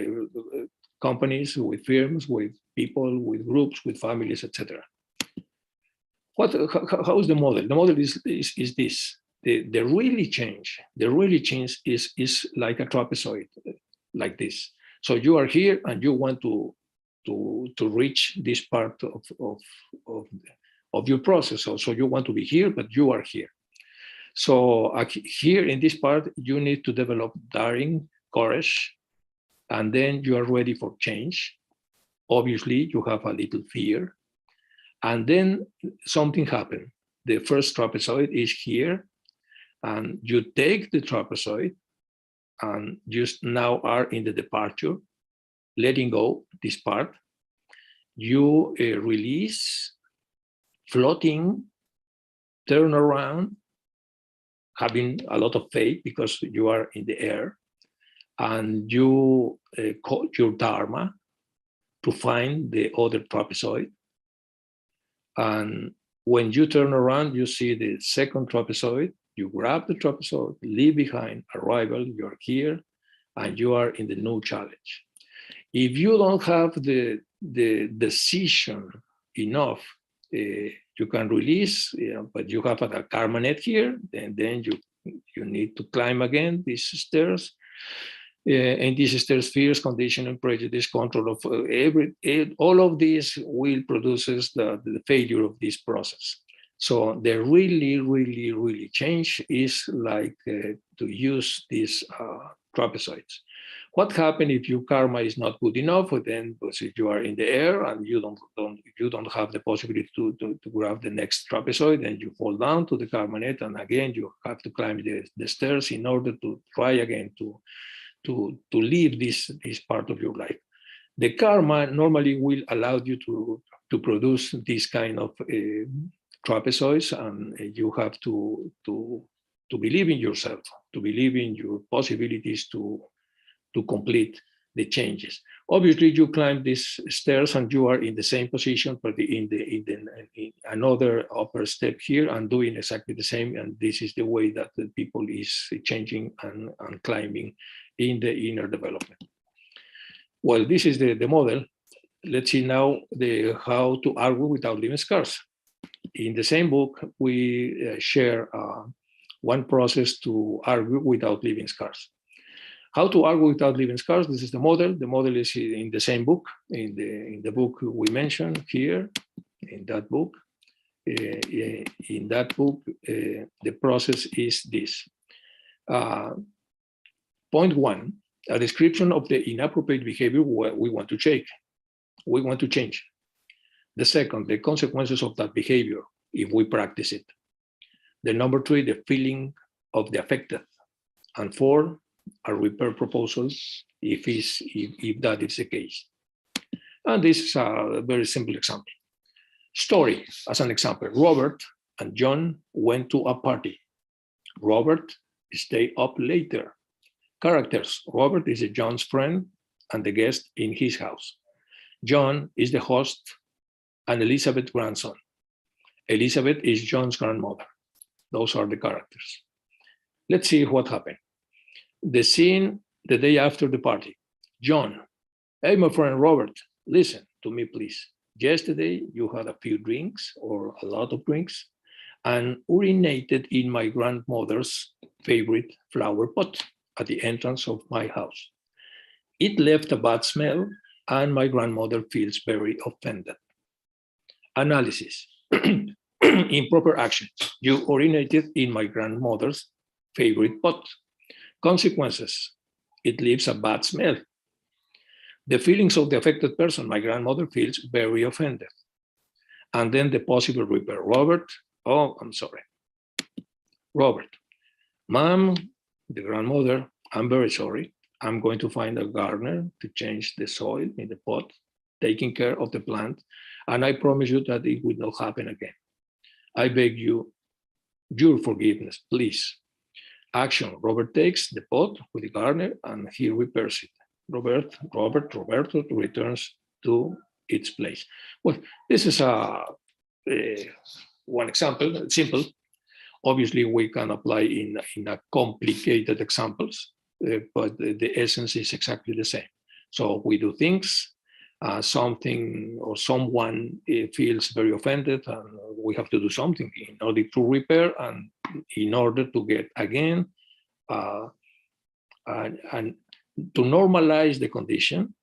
companies, with firms, with people, with groups, with families, etc. How is the model? The model is this. The really change is like a trapezoid, like this. So you are here and you want to reach this part of your process. So you want to be here, but you are here. So here in this part, you need to develop daring, courage, and then you are ready for change. Obviously, you have a little fear. And then something happened. The first trapezoid is here, and you take the trapezoid and just now are in the departure, letting go this part. You release, floating, turn around, having a lot of faith because you are in the air, and you call your dharma to find the other trapezoid. And when you turn around, you see the second trapezoid, you grab the trapezoid, leave behind, arrival, you're here, and you are in the new challenge. If you don't have the decision enough, you can release, but you have a karma net here, and then you need to climb again these stairs. And these stairs, fears, conditioning, prejudice, control of all of this will produces the failure of this process. So the really change is like to use these trapezoids. What happens if your karma is not good enough? Then if you are in the air and you don't have the possibility to grab the next trapezoid, and you fall down to the karma net, and again you have to climb the stairs in order to try again to live this part of your life. The karma normally will allow you to produce this kind of trapezoids, and you have to believe in yourself, to believe in your possibilities to complete the changes. Obviously, you climb these stairs and you are in the same position, but in another upper step here and doing exactly the same. And this is the way that the people is changing and climbing in the inner development. Well, this is the model. Let's see now how to argue without leaving scars. In the same book, we share one process to argue without leaving scars. How to argue without leaving scars? This is the model. The model is in the same book, in the book we mentioned here, in that book. In that book, the process is this. Point one, a description of the inappropriate behavior we want to change. The second, the consequences of that behavior if we practice it. The number three, the feeling of the affected. And four, a repair proposal if that is the case. And this is a very simple example. Story, as an example, Robert and John went to a party. Robert stayed up later. Characters, Robert is John's friend and the guest in his house. John is the host and Elizabeth's grandson. Elizabeth is John's grandmother. Those are the characters. Let's see what happened. The scene the day after the party. John, hey, my friend Robert, listen to me, please. Yesterday, you had a few drinks or a lot of drinks and urinated in my grandmother's favorite flower pot at the entrance of my house. It left a bad smell and my grandmother feels very offended. Analysis. Improper actions. You urinated in my grandmother's favorite pot. Consequences. It leaves a bad smell. The feelings of the affected person, my grandmother feels very offended. And then the possible repair. Robert, oh, I'm sorry. Robert, Mom, the grandmother, I'm very sorry. I'm going to find a gardener to change the soil in the pot, taking care of the plant. And I promise you that it will not happen again. I beg you, your forgiveness, please. Action. Robert takes the pot with the gardener and he repairs it. Roberto returns to its place. Well, this is one example, simple. Obviously, we can apply in a complicated examples, but the essence is exactly the same. So we do things, something or someone feels very offended, and we have to do something in order to repair and in order to get again and to normalize the condition,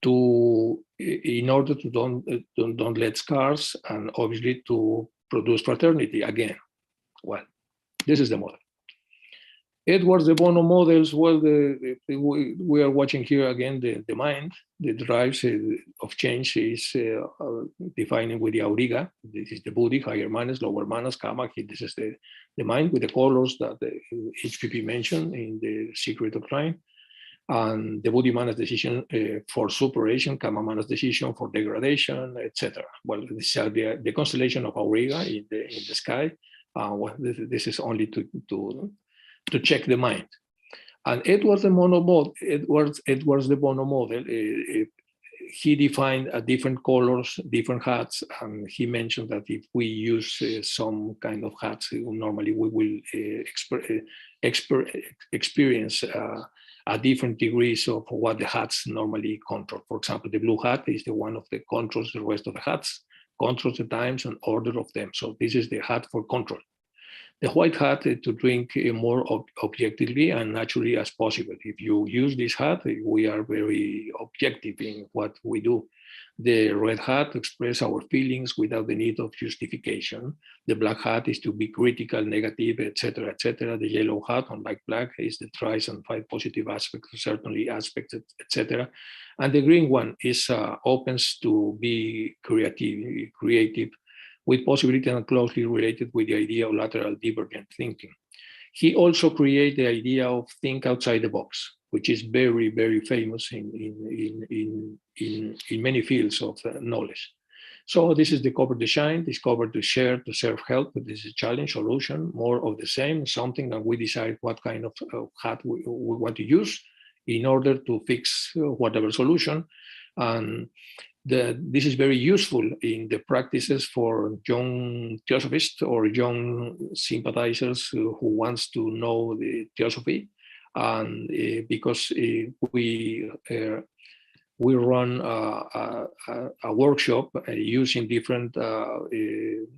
in order to don't let scars, and obviously to produce fraternity again. Well, This is the model. Edwards de Bono models, well, we are watching here again the mind, the drives of change is defining with the auriga. This is the body, higher manas, lower manas, kama. This is the mind with the colors that the HPP mentioned in the Secret of Crime. And the body manas decision for superation, kama manas decision for degradation, etc. Well, this is the constellation of auriga in the sky. Well, this is only to check the mind. And Edwards de Bono model, he defined different colors, different hats, and he mentioned that if we use some kind of hats, normally we will experience different degrees of what the hats normally control. For example, the blue hat is the one of the controls the rest of the hats, controls the times and order of them. So this is the hat for control. The white hat to drink more objectively and naturally as possible. If you use this hat, we are very objective in what we do. The red hat to express our feelings without the need of justification. The black hat is to be critical, negative, etc., etc. The yellow hat, unlike black, is the tries and find positive aspects, certainly aspects, etc. And the green one is opens to be creative, with possibility and closely related with the idea of lateral divergent thinking. He also created the idea of think outside the box, which is very, very famous in many fields of knowledge. So this is discover to shine, discover to share, to serve help. This is a challenge, solution, more of the same, something that we decide what kind of hat we want to use in order to fix whatever solution. And this is very useful in the practices for young theosophists or young sympathizers who wants to know the theosophy, and because we run a workshop using different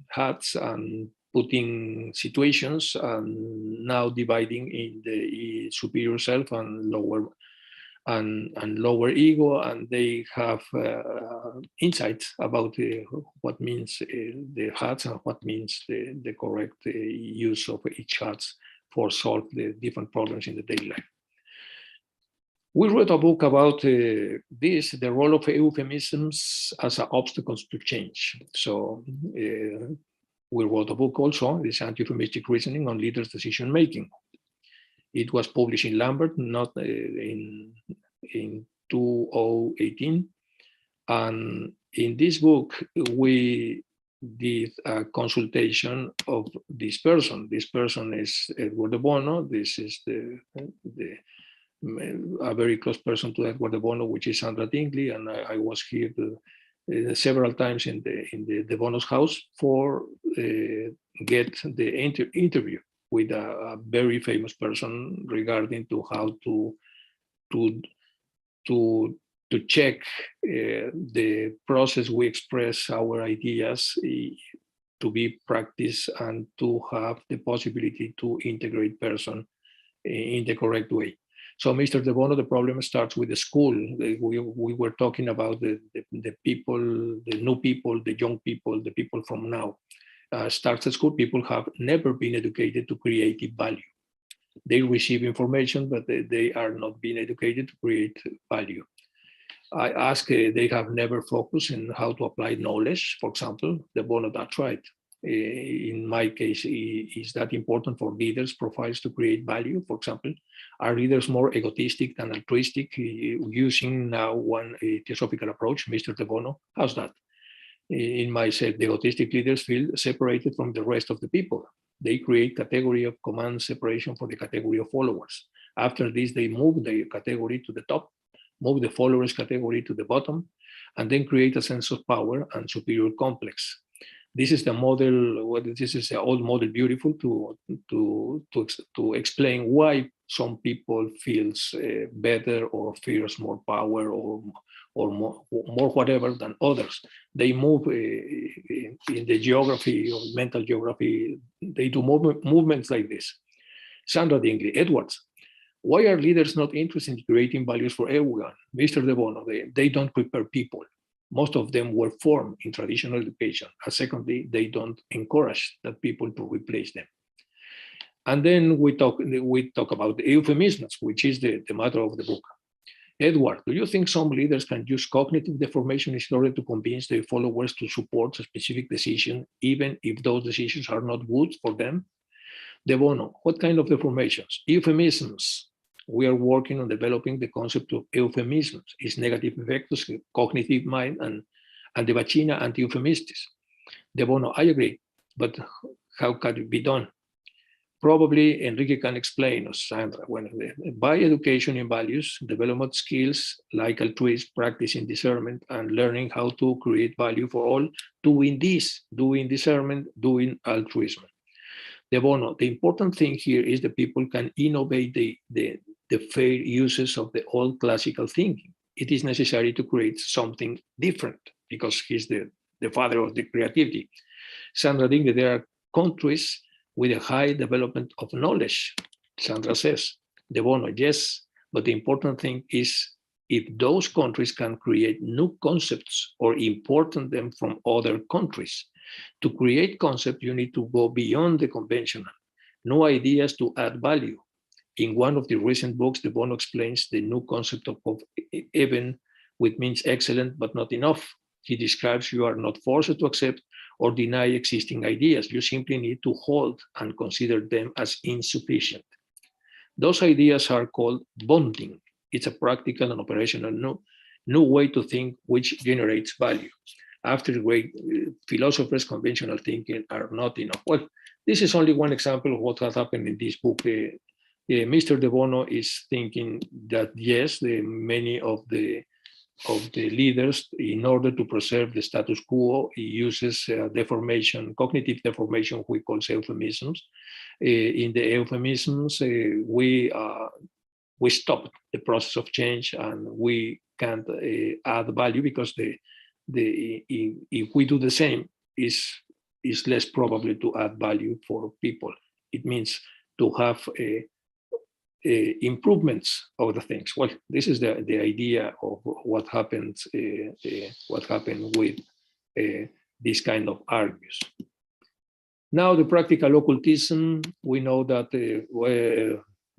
hats and putting situations, and now dividing in the superior self and lower ego, and they have insights about what means the hats and what means the correct use of each hats for solve the different problems in the daily life. We wrote a book about this, the role of euphemisms as obstacles to change. So we wrote a book also, this anti-euphemistic reasoning on leaders' decision making. It was published in Lambert, not in 2018. And in this book, we did a consultation of this person. This person is Edward de Bono. This is a very close person to Edward de Bono, which is Sandra Dingley. And I was here several times in the de Bono's house for get the interview with a very famous person regarding to how to check the process we express our ideas to be practiced and to have the possibility to integrate person in the correct way. So Mr. de Bono, the problem starts with the school. We were talking about the people, the new people, the young people, the people from now. Starts at school, people have never been educated to creative value. They receive information, but they are not being educated to create value. I ask, they have never focused on how to apply knowledge, for example. De Bono, that's right. In my case, is that important for leaders' profiles to create value? For example, are leaders more egotistic than altruistic, using now one theosophical approach, Mr. de Bono? How's that? In myself, the egotistic leaders feel separated from the rest of the people. They create category of command separation for the category of followers. After this, they move the category to the top, move the followers category to the bottom, and then create a sense of power and superior complex. This is the model. This is the old model, beautiful to explain why some people feels better or feels more power or more whatever than others. They move in the geography or mental geography. They do movements like this. Sandra Dingley, Edwards. Why are leaders not interested in creating values for everyone? Mr. de Bono, they don't prepare people. Most of them were formed in traditional education. And secondly, they don't encourage that people to replace them. And then we talk about the euphemisms, which is the matter of the book. Edward, do you think some leaders can use cognitive deformation in order to convince their followers to support a specific decision, even if those decisions are not good for them? De Bono, what kind of deformations? Euphemisms. We are working on developing the concept of euphemisms, its negative effects, cognitive mind, and the vacina anti-euphemistis. De Bono, I agree, but how can it be done? Probably Enrique can explain, or Sandra, by education in values, development skills like altruism, practicing discernment, and learning how to create value for all, doing discernment, doing altruism. De Bono, the important thing here is that people can innovate the fair uses of the old classical thinking. It is necessary to create something different because he's the father of the creativity. Sandra thinks that there are countries with a high development of knowledge, Sandra says. De Bono, yes, but the important thing is if those countries can create new concepts or import them from other countries. To create concepts, you need to go beyond the conventional, new ideas to add value. In one of the recent books, De Bono explains the new concept of even, which means excellent but not enough. He describes you are not forced to accept or deny existing ideas. You simply need to hold and consider them as insufficient. Those ideas are called bonding. It's a practical and operational new way to think which generates value. After great philosophers, conventional thinking are not enough. Well, this is only one example of what has happened in this book. Mr. De Bono is thinking that yes, many of the leaders, in order to preserve the status quo, he uses deformation, cognitive deformation, we call euphemisms. In the euphemisms, we stop the process of change and we can't add value because if we do the same, is less probably to add value for people. It means to have improvements of the things. Well, this is the idea of what happens, what happened with this kind of arguments. Now, the practical occultism, we know that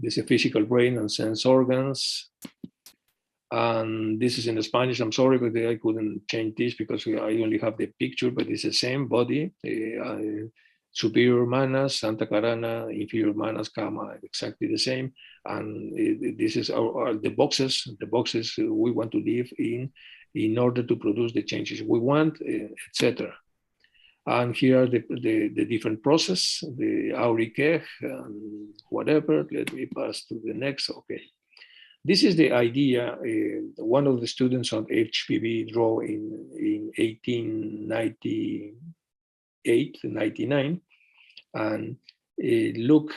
there's a physical brain and sense organs. And this is in Spanish, I'm sorry, but I couldn't change this because I only have the picture, but it's the same body. Superior manas, Santa Clarana, inferior manas, Kama, exactly the same. And this is the boxes we want to live in order to produce the changes we want, etc. And here are the different process, the Aurique, whatever. Let me pass to the next, okay. This is the idea one of the students on HPV drew in 1898, 99, and look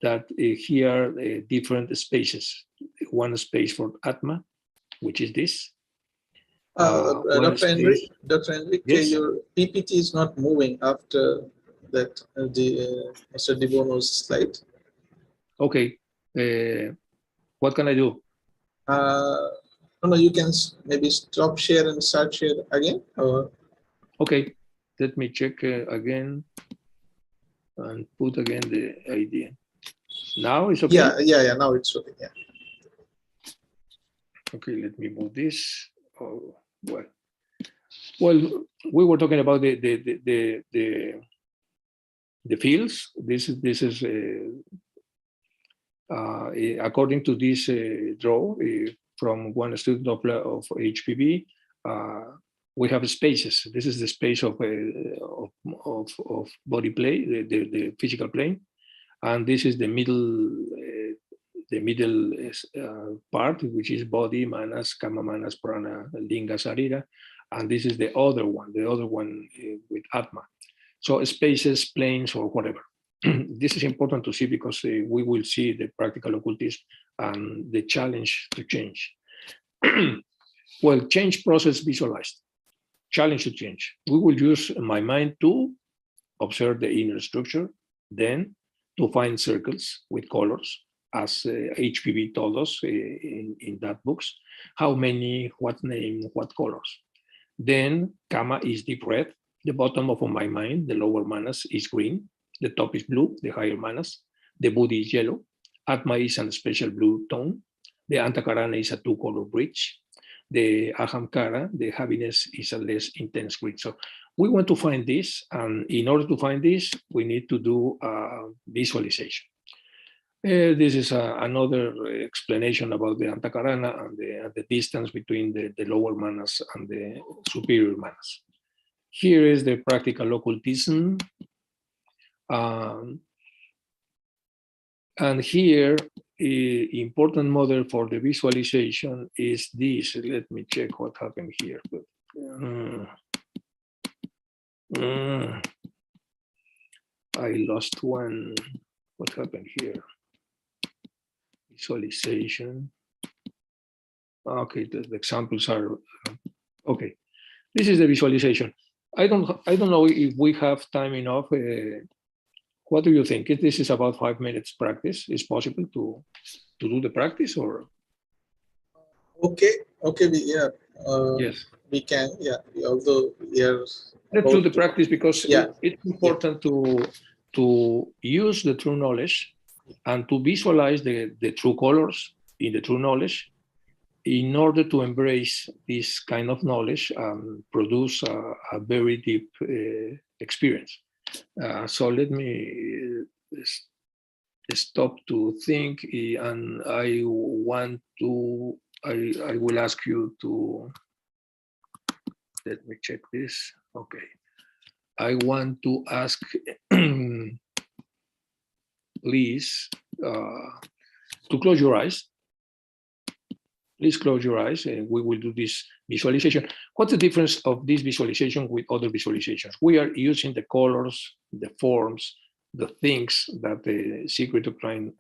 that here are different spaces. One space for Atma, which is this. Dr. Enrique, yes? Your PPT is not moving after that, Mr. De Bono's slide. Okay. What can I do? No, you can maybe stop share and start share again. Or... Okay, let me check again and put again the idea. Now it's okay? Yeah, now it's okay, yeah. Okay, let me move this. Oh, well, we were talking about the fields. This is according to this draw from one student of HPV, we have spaces. This is the space of body plane, the physical plane, and this is the middle part, which is body, manas, kama, manas, prana, linga, sarira, and this is the other one with atma. So spaces, planes, or whatever. This is important to see because we will see the practical occultism and the challenge to change. Well, change process visualized. Challenge to change. We will use my mind to observe the inner structure, then to find circles with colors, as HPV told us in that books. How many, what name, what colors. Then, kama is deep red. The bottom of my mind, the lower manas, is green. The top is blue, the higher manas. The body is yellow. Atma is a special blue tone. The Antakarana is a two-color bridge. The Ahamkara, the happiness, is a less intense grid. So we want to find this, and in order to find this, we need to do a visualization. This is another explanation about the Antakarana and the distance between the lower manas and the superior manas. Here is the practical occultism. And here, important model for the visualization is this. Let me check what happened here. I lost one. What happened here? Visualization. Okay, the examples are okay. This is the visualization. I don't know if we have time enough. What do you think? This is about 5 minutes practice. Is possible to do the practice or? Okay. Yes. We can. Yeah. Although we are. Let's do the practice because it's important to use the true knowledge and to visualize the true colors in the true knowledge in order to embrace this kind of knowledge and produce a very deep experience. So let me stop to think, and I will ask you to, let me check this. Okay. I want to ask, please, to close your eyes. Please close your eyes and we will do this visualization. What's the difference of this visualization with other visualizations? We are using the colors, the forms, the things that the secret of Klein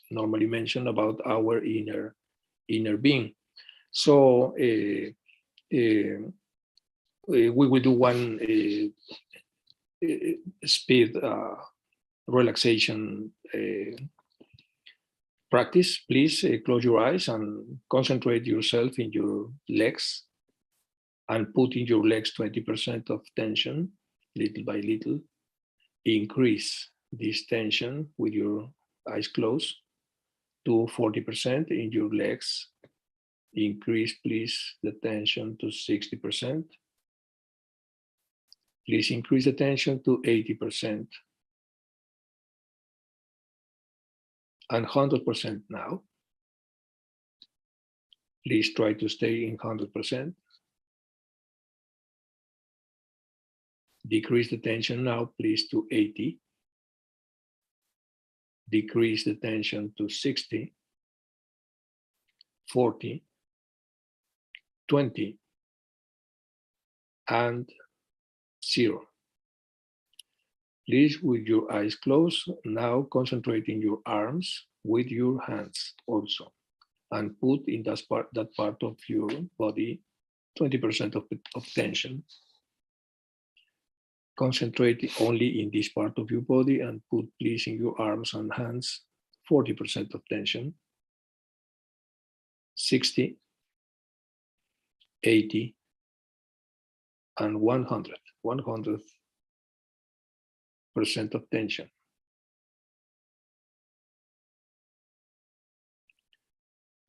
normally mention about our inner being. So we will do one speed relaxation practice. Please close your eyes and concentrate yourself in your legs and put in your legs 20% of tension, little by little. Increase this tension with your eyes closed to 40% in your legs. Increase, please, the tension to 60%. Please increase the tension to 80%. And 100% now. Please try to stay in 100%. Decrease the tension now, please, to 80. Decrease the tension to 60, 40, 20, and 0. Please, with your eyes closed, now concentrate in your arms with your hands also, and put in that part of your body 20% of tension. Concentrate only in this part of your body and put, please, in your arms and hands 40% of tension. 60, 80, and 100% of tension.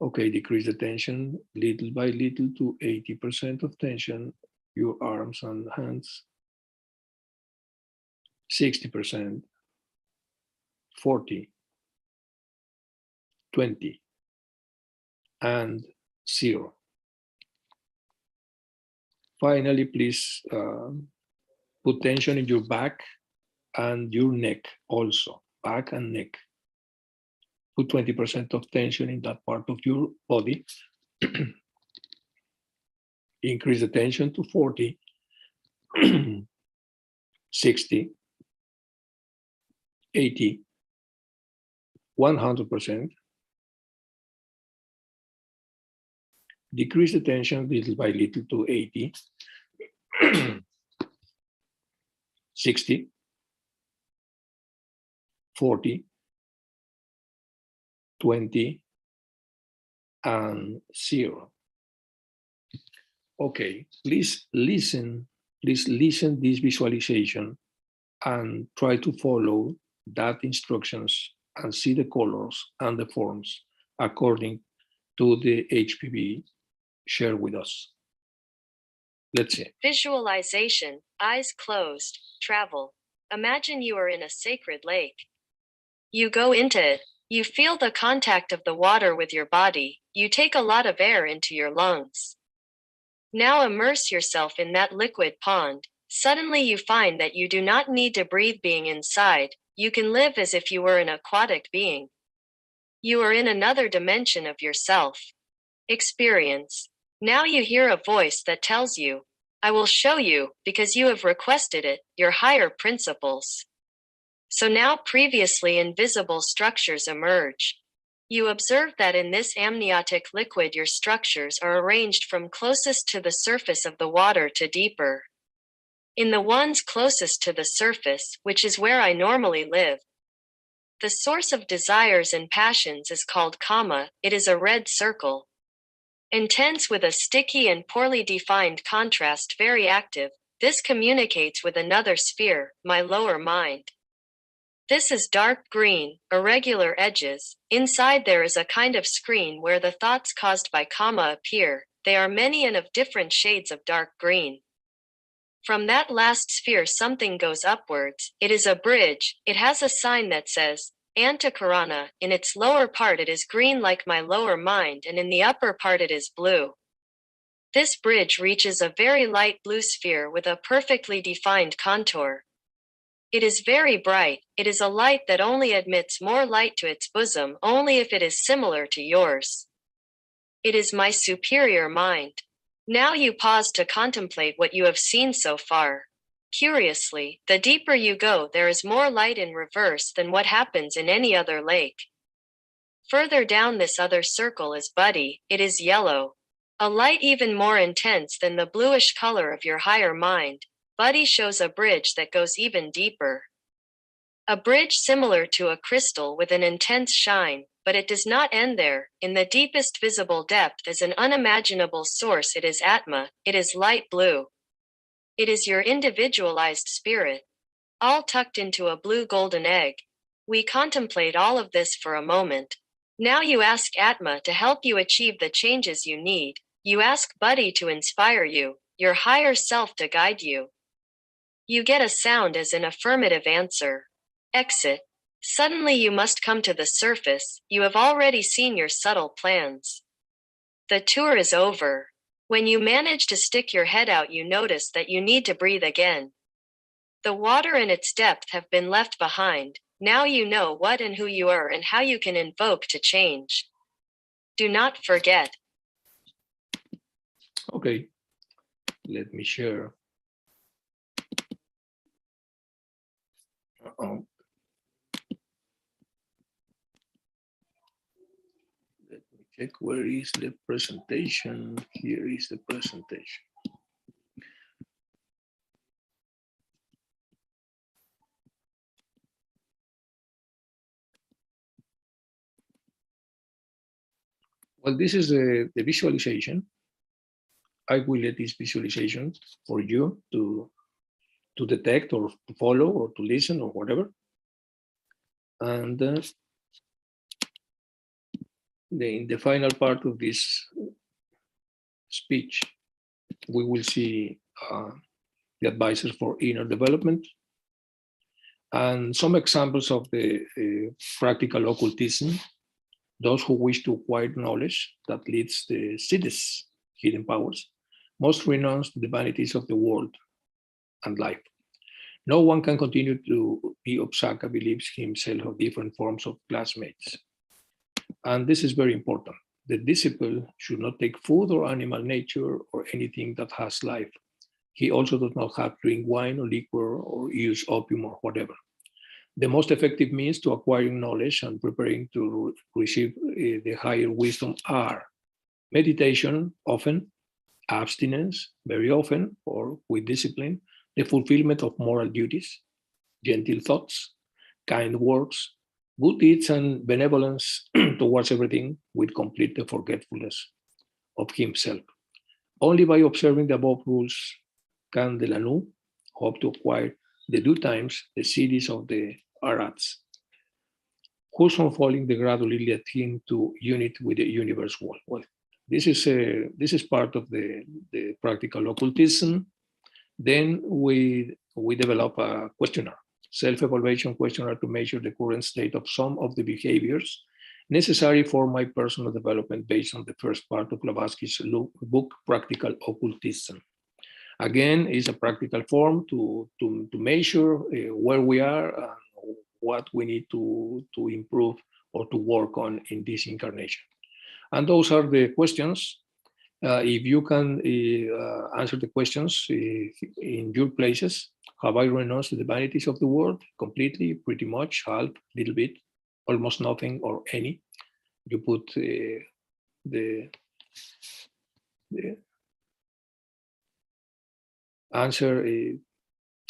Okay, decrease the tension little by little to 80% of tension, your arms and hands. 60%, 40, 20, and 0. Finally, please put tension in your back and your neck also, back and neck. Put 20% of tension in that part of your body. Increase the tension to 40, 60, 80, 100%. Decrease the tension little by little to 80, 60, 40, 20, and 0. Okay, please listen this visualization and try to follow that instructions and see the colors and the forms according to the HPV shared with us. Let's see. Visualization, eyes closed, travel. Imagine you are in a sacred lake. You go into it. You feel the contact of the water with your body. You take a lot of air into your lungs. Now immerse yourself in that liquid pond. Suddenly you find that you do not need to breathe being inside. You can live as if you were an aquatic being. You are in another dimension of yourself. Experience. Now you hear a voice that tells you, I will show you, because you have requested it, your higher principles. So now previously invisible structures emerge. You observe that in this amniotic liquid your structures are arranged from closest to the surface of the water to deeper. In the ones closest to the surface, which is where I normally live, the source of desires and passions is called kama. It is a red circle. Intense with a sticky and poorly defined contrast, very active. This communicates with another sphere, my lower mind. This is dark green, irregular edges. Inside there is a kind of screen where the thoughts caused by kama appear. They are many and of different shades of dark green. From that last sphere something goes upwards. It is a bridge. It has a sign that says, Antakarana. In its lower part it is green like my lower mind, and in the upper part it is blue. This bridge reaches a very light blue sphere with a perfectly defined contour. It is very bright. It is a light that only admits more light to its bosom only if it is similar to yours. It is my superior mind. Now you pause to contemplate what you have seen so far. Curiously, the deeper you go, there is more light in reverse than what happens in any other lake. Further down this other circle is Buddy. It is yellow. A light even more intense than the bluish color of your higher mind. Buddy shows a bridge that goes even deeper. A bridge similar to a crystal with an intense shine, but it does not end there. In the deepest visible depth is an unimaginable source. It is Atma. It is light blue. It is your individualized spirit, all tucked into a blue golden egg. We contemplate all of this for a moment. Now you ask Atma to help you achieve the changes you need. You ask Buddy to inspire you, your higher self to guide you. You get a sound as an affirmative answer. Exit. Suddenly you must come to the surface. You have already seen your subtle plans. The tour is over. When you manage to stick your head out, you notice that you need to breathe again. The water and its depth have been left behind. Now you know what and who you are and how you can invoke to change. Do not forget. Okay, let me share. Let me check where is the presentation. Here is the presentation. Well, this is the visualization. I will let this visualization for you to detect or to follow or to listen or whatever. And in the final part of this speech, we will see the advisors for inner development and some examples of the practical occultism, those who wish to acquire knowledge that leads the cities, hidden powers, must renounce the vanities of the world and life. No one can continue to be Obsaka, believes himself of different forms of classmates. And this is very important. The disciple should not take food or animal nature or anything that has life. He also does not have to drink wine or liquor or use opium or whatever. The most effective means to acquiring knowledge and preparing to receive the higher wisdom are meditation, often, abstinence, very often, or with discipline, the fulfillment of moral duties, gentle thoughts, kind words, good deeds, and benevolence towards everything with complete forgetfulness of himself. Only by observing the above rules can the Lanu hope to acquire the due times, the cities of the Arats, whose unfolding the gradually led him to unit with the universe world. Well, this is part of the practical occultism. Then we develop a questionnaire, self-evaluation questionnaire to measure the current state of some of the behaviors necessary for my personal development based on the first part of Blavatsky's book, Practical Occultism. Again, it's a practical form to measure where we are and what we need to improve or to work on in this incarnation. And those are the questions. If you can answer the questions in your places, have I renounced the vanities of the world completely, pretty much, half, little bit, almost nothing, or any? You put the answer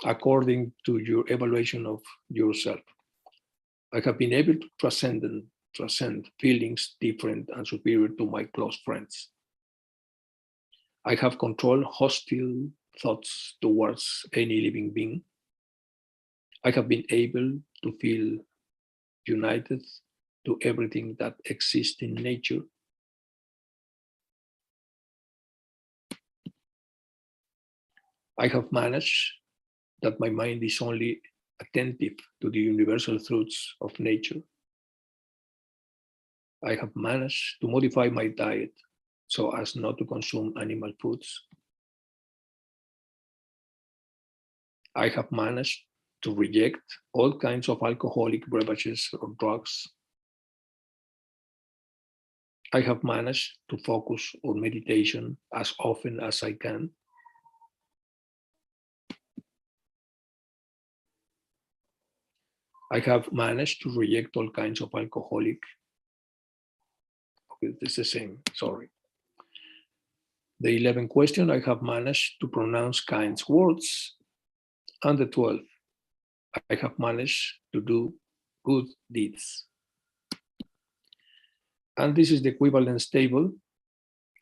according to your evaluation of yourself. I have been able to transcend feelings different and superior to my close friends. I have controlled hostile thoughts towards any living being. I have been able to feel united to everything that exists in nature. I have managed that my mind is only attentive to the universal truths of nature. I have managed to modify my diet so as not to consume animal foods. I have managed to reject all kinds of alcoholic beverages or drugs. I have managed to focus on meditation as often as I can. I have managed to reject all kinds of alcoholic. Okay, it's the same, sorry. The 11th question, I have managed to pronounce kind words. And the 12th, I have managed to do good deeds. And this is the equivalence table.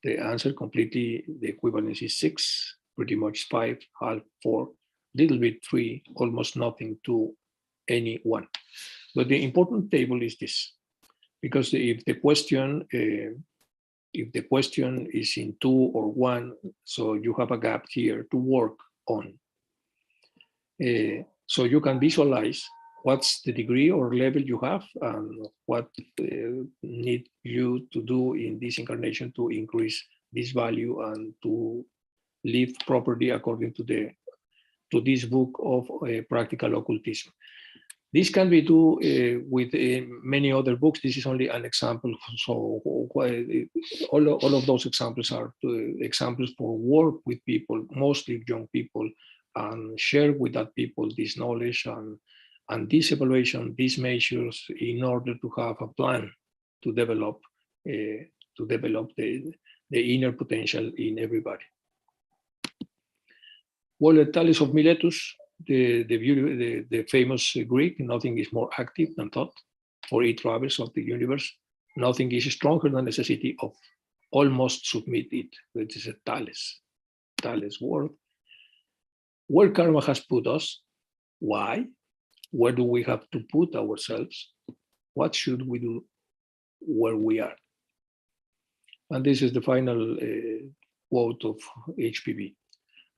The answer completely, the equivalence is 6, pretty much 5, half, 4, little bit 3, almost nothing, 2, any 1. But the important table is this, because if the question is in 2 or 1, so you have a gap here to work on. So you can visualize what's the degree or level you have and what need you to do in this incarnation to increase this value and to live properly according to this book of practical occultism. This can be done with many other books. This is only an example. So all of those examples are examples for work with people, mostly young people, and share with that people this knowledge and this evaluation, these measures, in order to have a plan to develop the inner potential in everybody. Well, Thales of Miletus, the famous Greek, nothing is more active than thought. For it travels of the universe, nothing is stronger than necessity of almost submit it. It is a Thales word. Where karma has put us, why? Where do we have to put ourselves? What should we do where we are? And this is the final quote of HPV.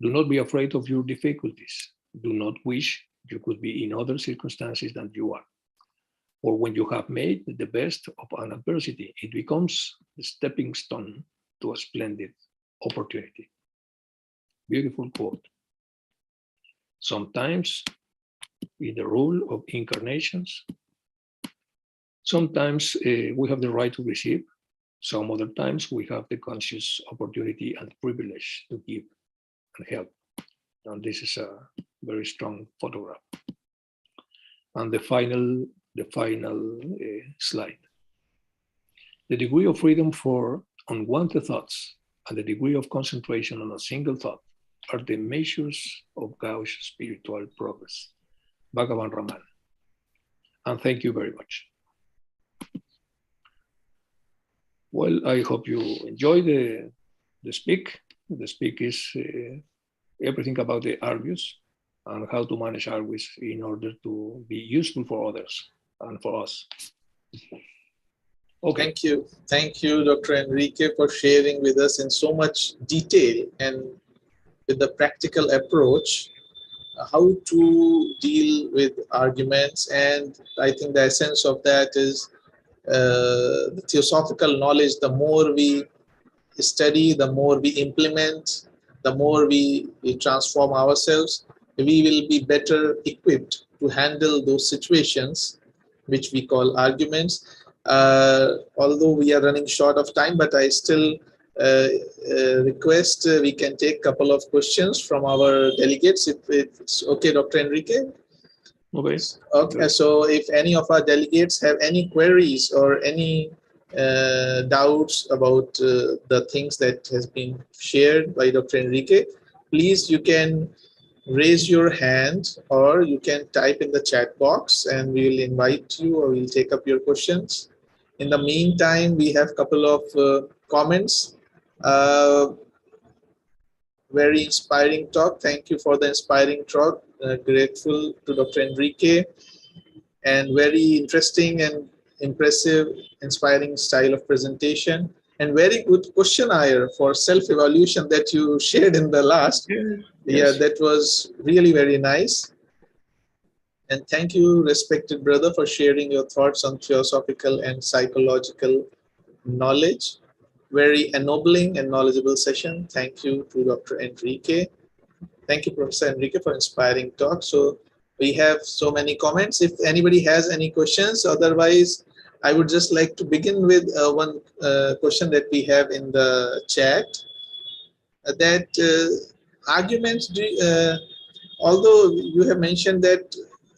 Do not be afraid of your difficulties. Do not wish you could be in other circumstances than you are. Or when you have made the best of an adversity, it becomes a stepping stone to a splendid opportunity. Beautiful quote. Sometimes in the rule of incarnations, sometimes we have the right to receive. Some other times we have the conscious opportunity and privilege to give and help. And this is a very strong photograph. And the final slide. The degree of freedom for unwanted thoughts and the degree of concentration on a single thought are the measures of Gauss spiritual progress. Bhagavan Raman. And thank you very much. Well, I hope you enjoy the speak. The speak is everything about the Argus and how to manage arguments in order to be useful for others and for us. Okay. Thank you, Dr. Enrique, for sharing with us in so much detail and with the practical approach how to deal with arguments. And I think the essence of that is the theosophical knowledge. The more we study, the more we implement, the more we transform ourselves, we will be better equipped to handle those situations which we call arguments. Although we are running short of time, but I still request we can take a couple of questions from our delegates, if it's okay, Dr. Enrique. Okay. Okay. So if any of our delegates have any queries or any doubts about the things that has been shared by Dr. Enrique, please, you can raise your hand or you can type in the chat box and we will invite you or we'll take up your questions. In the meantime, we have a couple of comments. Very inspiring talk. Thank you for the inspiring talk. Grateful to Dr. Enrique, and very interesting and impressive, inspiring style of presentation, and very good questionnaire for self-evaluation that you shared in the last. Yeah, that was really very nice. And thank you, respected brother, for sharing your thoughts on theosophical and psychological knowledge. Very ennobling and knowledgeable session. Thank you to Dr. Enrique. Thank you, Professor Enrique, for inspiring talk. So we have so many comments. If anybody has any questions, otherwise, I would just like to begin with one question that we have in the chat. That arguments, although you have mentioned that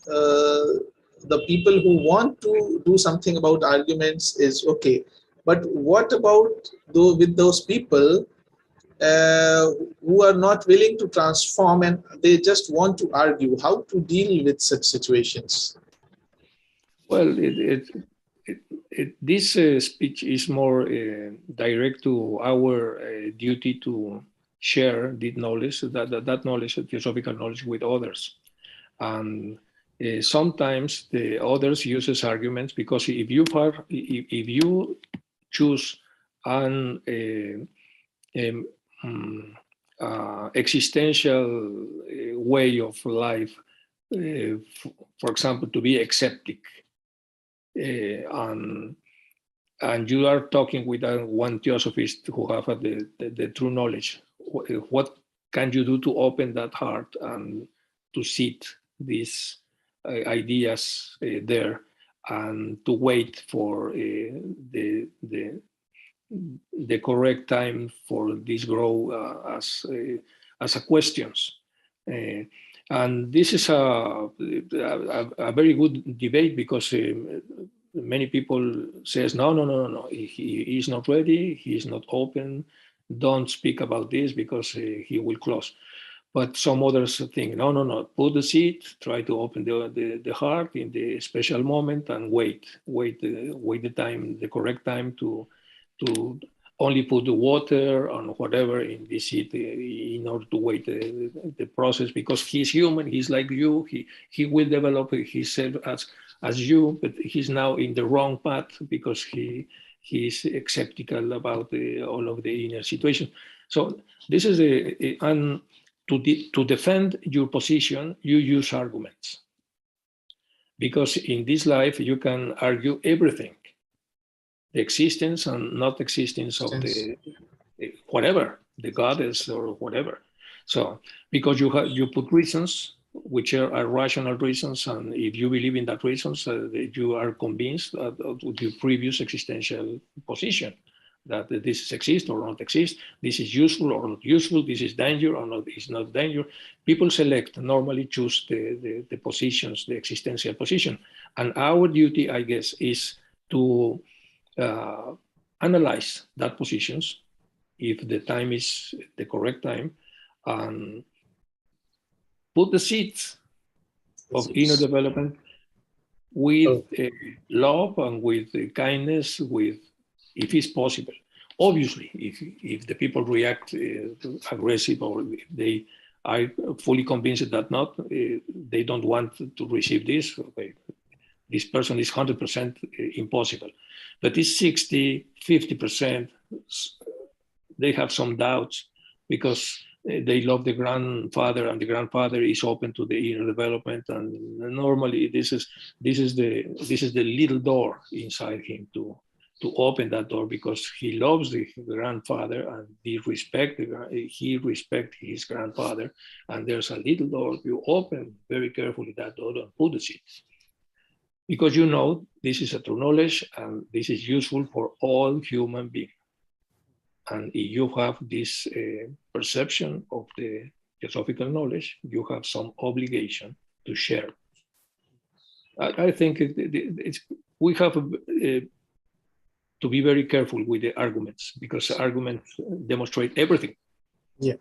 the people who want to do something about arguments is okay, but what about with those people who are not willing to transform and they just want to argue? How to deal with such situations? Well, this speech is more direct to our duty to share the knowledge, that knowledge, theosophical knowledge, with others. And sometimes the others uses arguments, because if you choose an existential way of life, for example, to be ascetic, and you are talking with one theosophist who have the true knowledge, what can you do to open that heart and to sit these ideas there, and to wait for the correct time for this grow as a questions. And this is a very good debate, because many people says, no, he is not ready, he is not open, don't speak about this because he will close. But some others think, no, put the seed, try to open the heart in the special moment, and wait the time, the correct time to only put the water or whatever in the seed in order to wait the process, because he's human, he's like you, he will develop himself as you, but he's now in the wrong path because he's skeptical about all of the inner situation. So this is and to defend your position, you use arguments, because in this life you can argue everything, the existence and not existence of the whatever, the goddess or whatever. So because you put reasons which are rational reasons, and if you believe in that reasons, you are convinced of your previous existential position, that this exists or not exist, this is useful or not useful, this is danger or not is not danger. People normally choose the positions, the existential position, and our duty, I guess, is to analyze that positions if the time is the correct time, and put the seeds of inner development with love and with kindness, with, if it's possible. Obviously, if the people react aggressive, or if they are fully convinced that not, they don't want to receive this. Okay. This person is 100% impossible. But it's 60, 50%. They have some doubts because they love the grandfather, and the grandfather is open to the inner development. And normally, this is the little door inside him to open that door, because he loves the grandfather and he respects his grandfather. And there's a little door. You open very carefully that door and put the seeds, because you know this is a true knowledge and this is useful for all human beings. And if you have this perception of the philosophical knowledge, you have some obligation to share. I think we have to be very careful with the arguments, because arguments demonstrate everything. Yeah.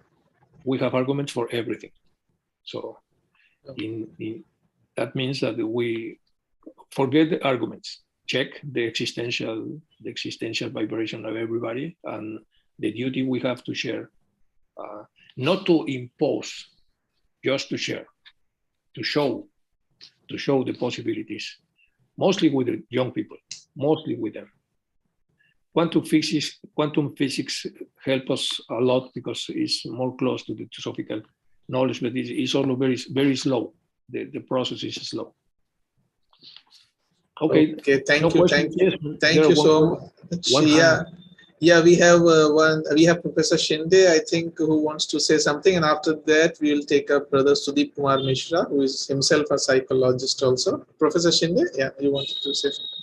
We have arguments for everything. So that means that we forget the arguments, check the existential vibration of everybody, and the duty we have to share, not to impose, just to share, to show the possibilities, mostly with the young people, mostly with them. Quantum physics help us a lot because it's more close to the philosophical knowledge, but it's also very, very slow. The process is slow. Okay. Thank you so much. Yeah, we have Professor Shinde, I think, who wants to say something, and after that we will take up Brother Sudeep Kumar Mishra, who is himself a psychologist also. Professor Shinde, yeah, you wanted to say something.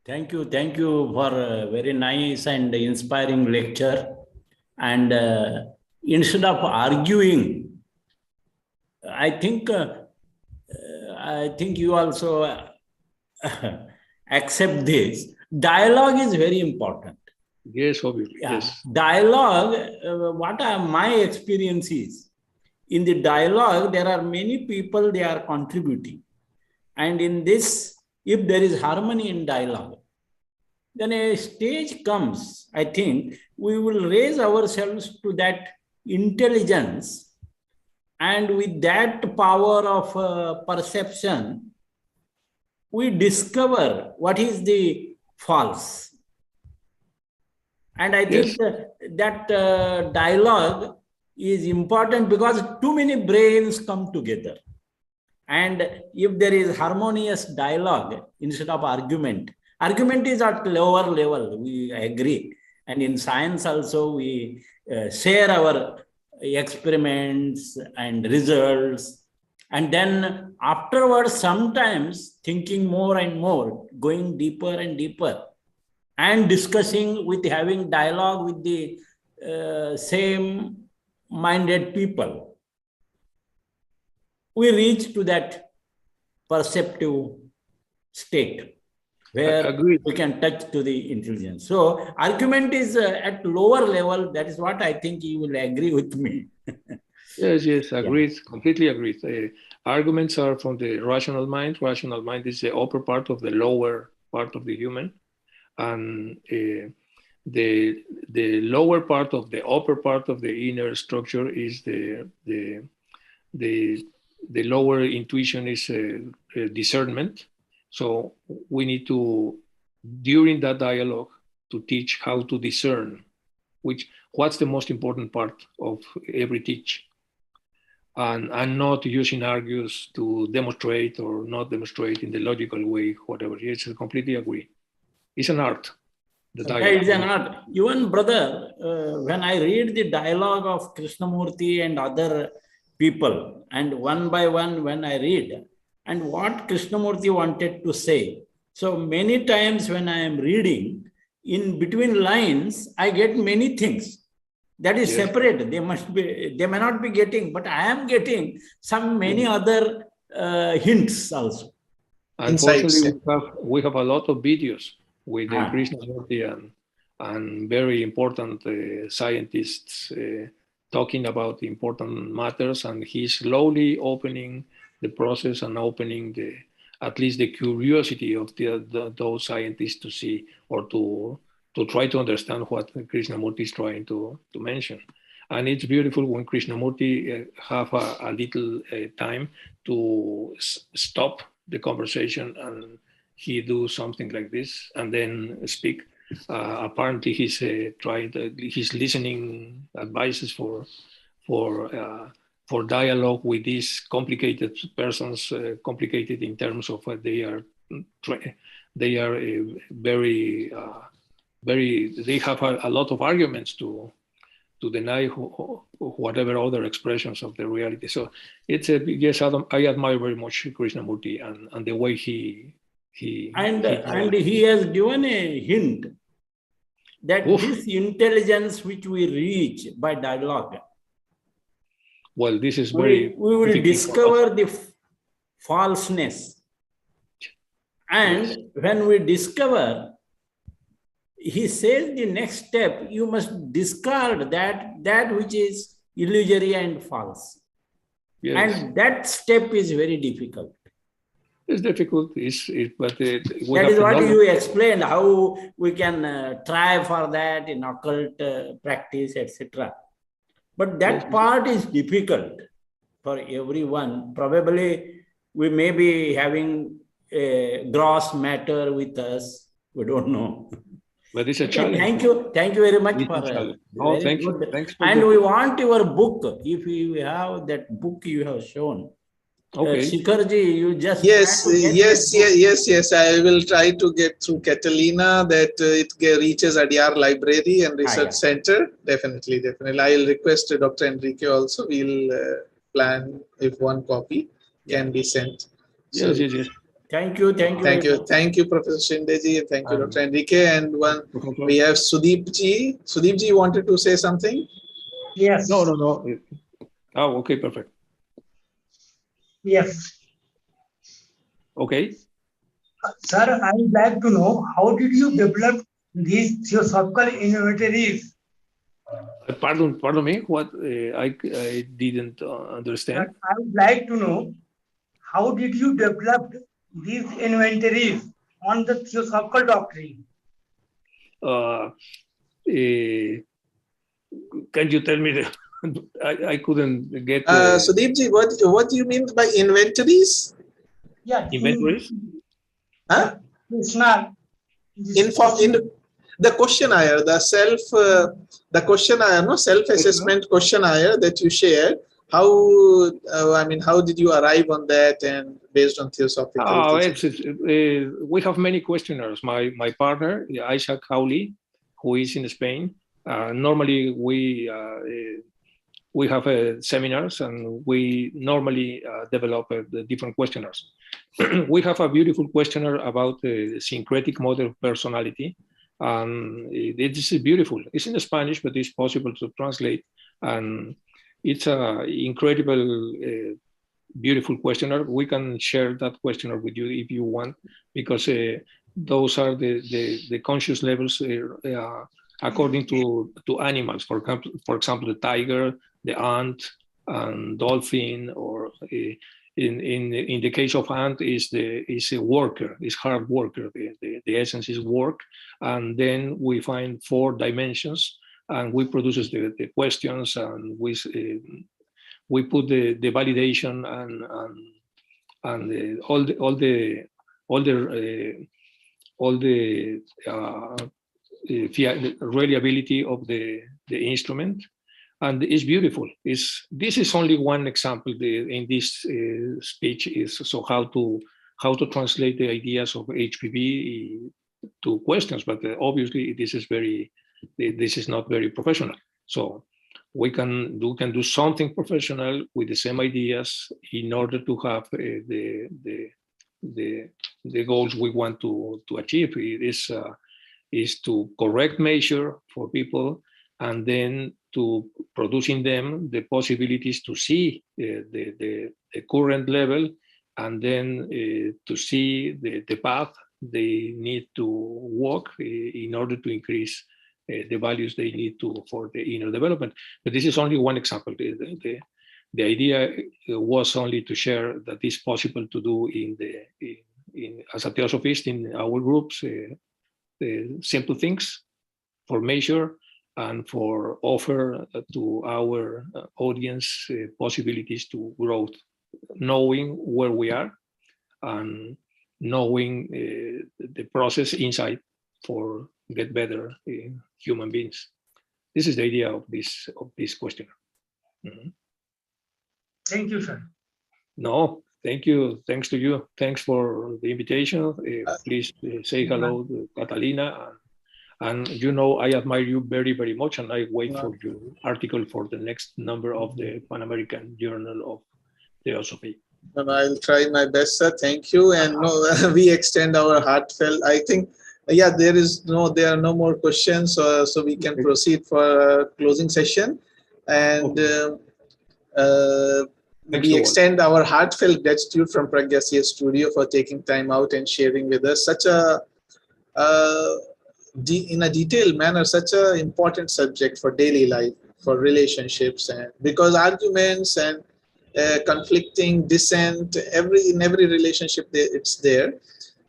Thank you for a very nice and inspiring lecture. And instead of arguing, I think you also accept this. Dialogue is very important. Yes, obviously. Yeah. Yes. Dialogue, what my experience is, in the dialogue, there are many people, they are contributing. And in this, if there is harmony in dialogue, then a stage comes, I think, we will raise ourselves to that intelligence. And with that power of perception, we discover what is the false. And I think that dialogue is important because too many brains come together. And if there is harmonious dialogue instead of argument is at lower level, we agree. And in science also, we share our experiments and results. And then afterwards, sometimes thinking more and more, going deeper and deeper, and discussing with having dialogue with the same-minded people, we reach to that perceptive state where we can touch to the intelligence. So argument is at lower level. That is what I think you will agree with me. Yes, agreed, completely agreed. Arguments are from the rational mind. Rational mind is the upper part of the lower part of the human. And the lower part of the upper part of the inner structure is the lower intuition is discernment. So we need to, during that dialogue, to teach how to discern what's the most important part of every teach, and not using arguments to demonstrate or not demonstrate in the logical way, whatever. Yes, I completely agree. It's an art. It's an art. Even brother, when I read the dialogue of Krishnamurti and other people, and one by one when I read, and what Krishnamurti wanted to say. So many times when I am reading, in between lines, I get many things. That is separate. They may not be getting, but I am getting many other hints also. Unfortunately, we have a lot of videos with Krishnamurti and very important scientists talking about important matters, and he's slowly opening the process and opening at least the curiosity of those scientists to see or to try to understand what Krishnamurti is trying to mention. And it's beautiful when Krishnamurti have a little time to stop the conversation and he do something like this and then speak. Apparently, he's he's listening advices for dialogue with these complicated persons, complicated in terms of what they are very they have a lot of arguments to deny whatever other expressions of the reality. So it's yes, I admire very much Krishnamurti and the way he has given a hint that this intelligence which we reach by dialogue, well, this is we will discover the falseness. And yes, when we discover, he says the next step, you must discard that which is illusory and false. Yes. And that step is very difficult. It's difficult, but that is what you explained, how we can try for that in occult practice, etc. But that part is difficult for everyone. Probably we may be having a gross matter with us. We don't know. But it's a challenge. Thank you very much for thank you. Thanks for and we want your book. If you have that book you have shown. Okay. Shikharji, you just yes. I will try to get through Catalina that it reaches Adyar Library and Research Center. Definitely. I will request Dr. Enrique also. We'll plan if one copy can be sent. So, yes. Thank you, Professor Shindeji, and thank you, Dr. Enrique. And we have Sudeepji. Sudeepji, you wanted to say something? Yes. No. Oh, okay, perfect. Yes. Okay. Sir, I would like to know, how did you develop these theosophical inventories? Pardon me. What I didn't understand. I would like to know, how did you develop these inventories on the theosophical doctrine? Can you tell me I couldn't get. Sudeepji, what do you mean by inventories? Yeah. Inventories? Huh? It's not. The questionnaire, the questionnaire, no, self-assessment questionnaire that you shared. How did you arrive on that and based on theosophical? We have many questionnaires. My partner, Isaac Hawley, who is in Spain. Normally we have seminars and we normally develop the different questionnaires. We have a beautiful questionnaire about the syncretic mode of personality. It is beautiful. It's in Spanish, but it's possible to translate. And it's an incredible, beautiful questionnaire. We can share that questionnaire with you if you want, because those are the conscious levels according to animals. For example, the tiger, the ant, and dolphin, or in the case of ant is a worker, is hard worker. The essence is work, and then we find 4 dimensions, and we produce the questions, and we put the validation and all the reliability of the instrument. And it's beautiful. This is only one example in this speech is so how to translate the ideas of HPV to questions, but obviously this is not very professional. So we can do something professional with the same ideas in order to have the goals we want to achieve. It is to correct measure for people, and then to produce in them the possibilities to see the current level, and then to see the path they need to walk in order to increase the values they need for the inner development. But this is only one example. The idea was only to share that it's possible to do as a theosophist in our groups, simple things for measure, and for offer to our audience possibilities to growth, knowing where we are and knowing the process inside for get better human beings. This is the idea of this questionnaire. Mm-hmm. Thank you, sir. No, thank you. Thanks to you. Thanks for the invitation. Please say hello to Catalina. And you know, I admire you very, very much, and I wait for your article for the next number of the Pan American Journal of Theosophy. And I'll try my best, sir. Thank you. And no, we extend our heartfelt. I think, yeah, there are no more questions, so we can proceed for a closing session. And we extend our heartfelt gratitude from Pragyasya Studio for taking time out and sharing with us such a in a detailed manner, such an important subject for daily life, for relationships, and because arguments and conflicting dissent, in every relationship it's there.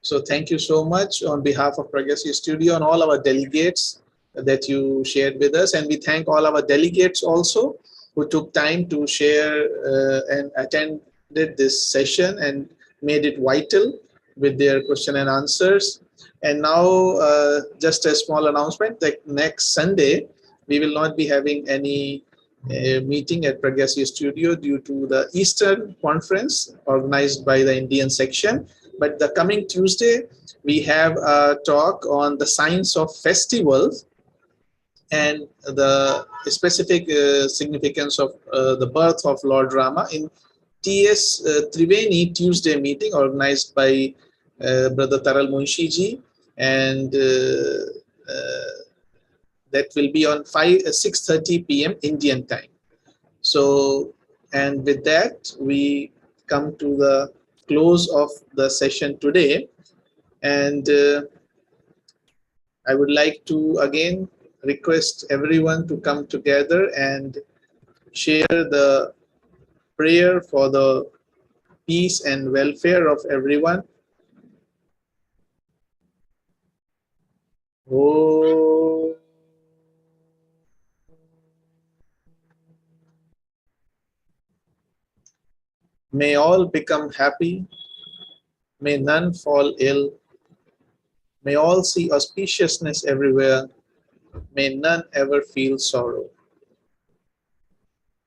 So thank you so much on behalf of Pragyasya Studio and all our delegates that you shared with us, and we thank all our delegates also who took time to share and attended this session and made it vital with their question and answers. And now, just a small announcement that next Sunday, we will not be having any meeting at Pragyasya Studio due to the Eastern Conference organized by the Indian section. But the coming Tuesday, we have a talk on the science of festivals and the specific significance of the birth of Lord Rama in T.S. Triveni Tuesday meeting organized by Brother Taral Munshiji, and that will be on 6:30 p.m. Indian time. So, and with that, we come to the close of the session today. And I would like to again request everyone to come together and share the prayer for the peace and welfare of everyone. Oh. May all become happy. May none fall ill. May all see auspiciousness everywhere. May none ever feel sorrow.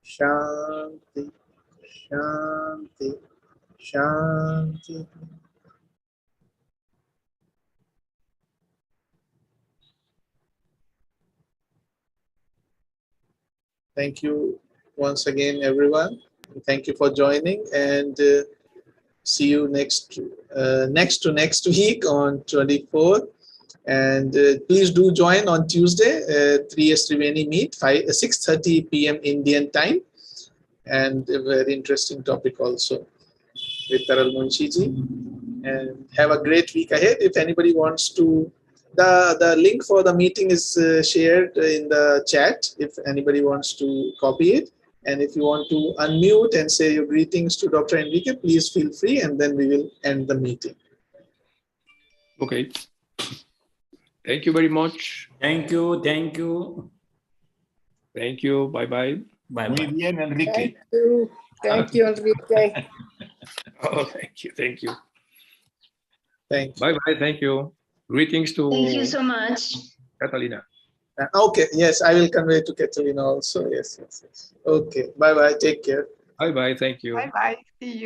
Shanti, Shanti, Shanti. Thank you once again, everyone. Thank you for joining, and see you next week on 24th. And please do join on Tuesday, 3S Triveni meet, 6:30 p.m. Indian time, and a very interesting topic also with Taral Munshiji. And have a great week ahead. If anybody wants to, the link for the meeting is shared in the chat. If anybody wants to copy it, and if you want to unmute and say your greetings to Dr. Enrique, please feel free, and then we will end the meeting. Okay. Thank you very much. Thank you. Thank you. Thank you. Bye-bye. Bye-bye. Muy bien, Enrique. Thank you. Thank you, Enrique. Oh, thank you. Thank you. Thank you. Bye-bye. Thank you. Greetings to Thank you so much. Catalina. Okay, yes, I will convey to Catalina also. Yes. Okay, bye-bye. Take care. Bye-bye. Thank you. Bye-bye. See you.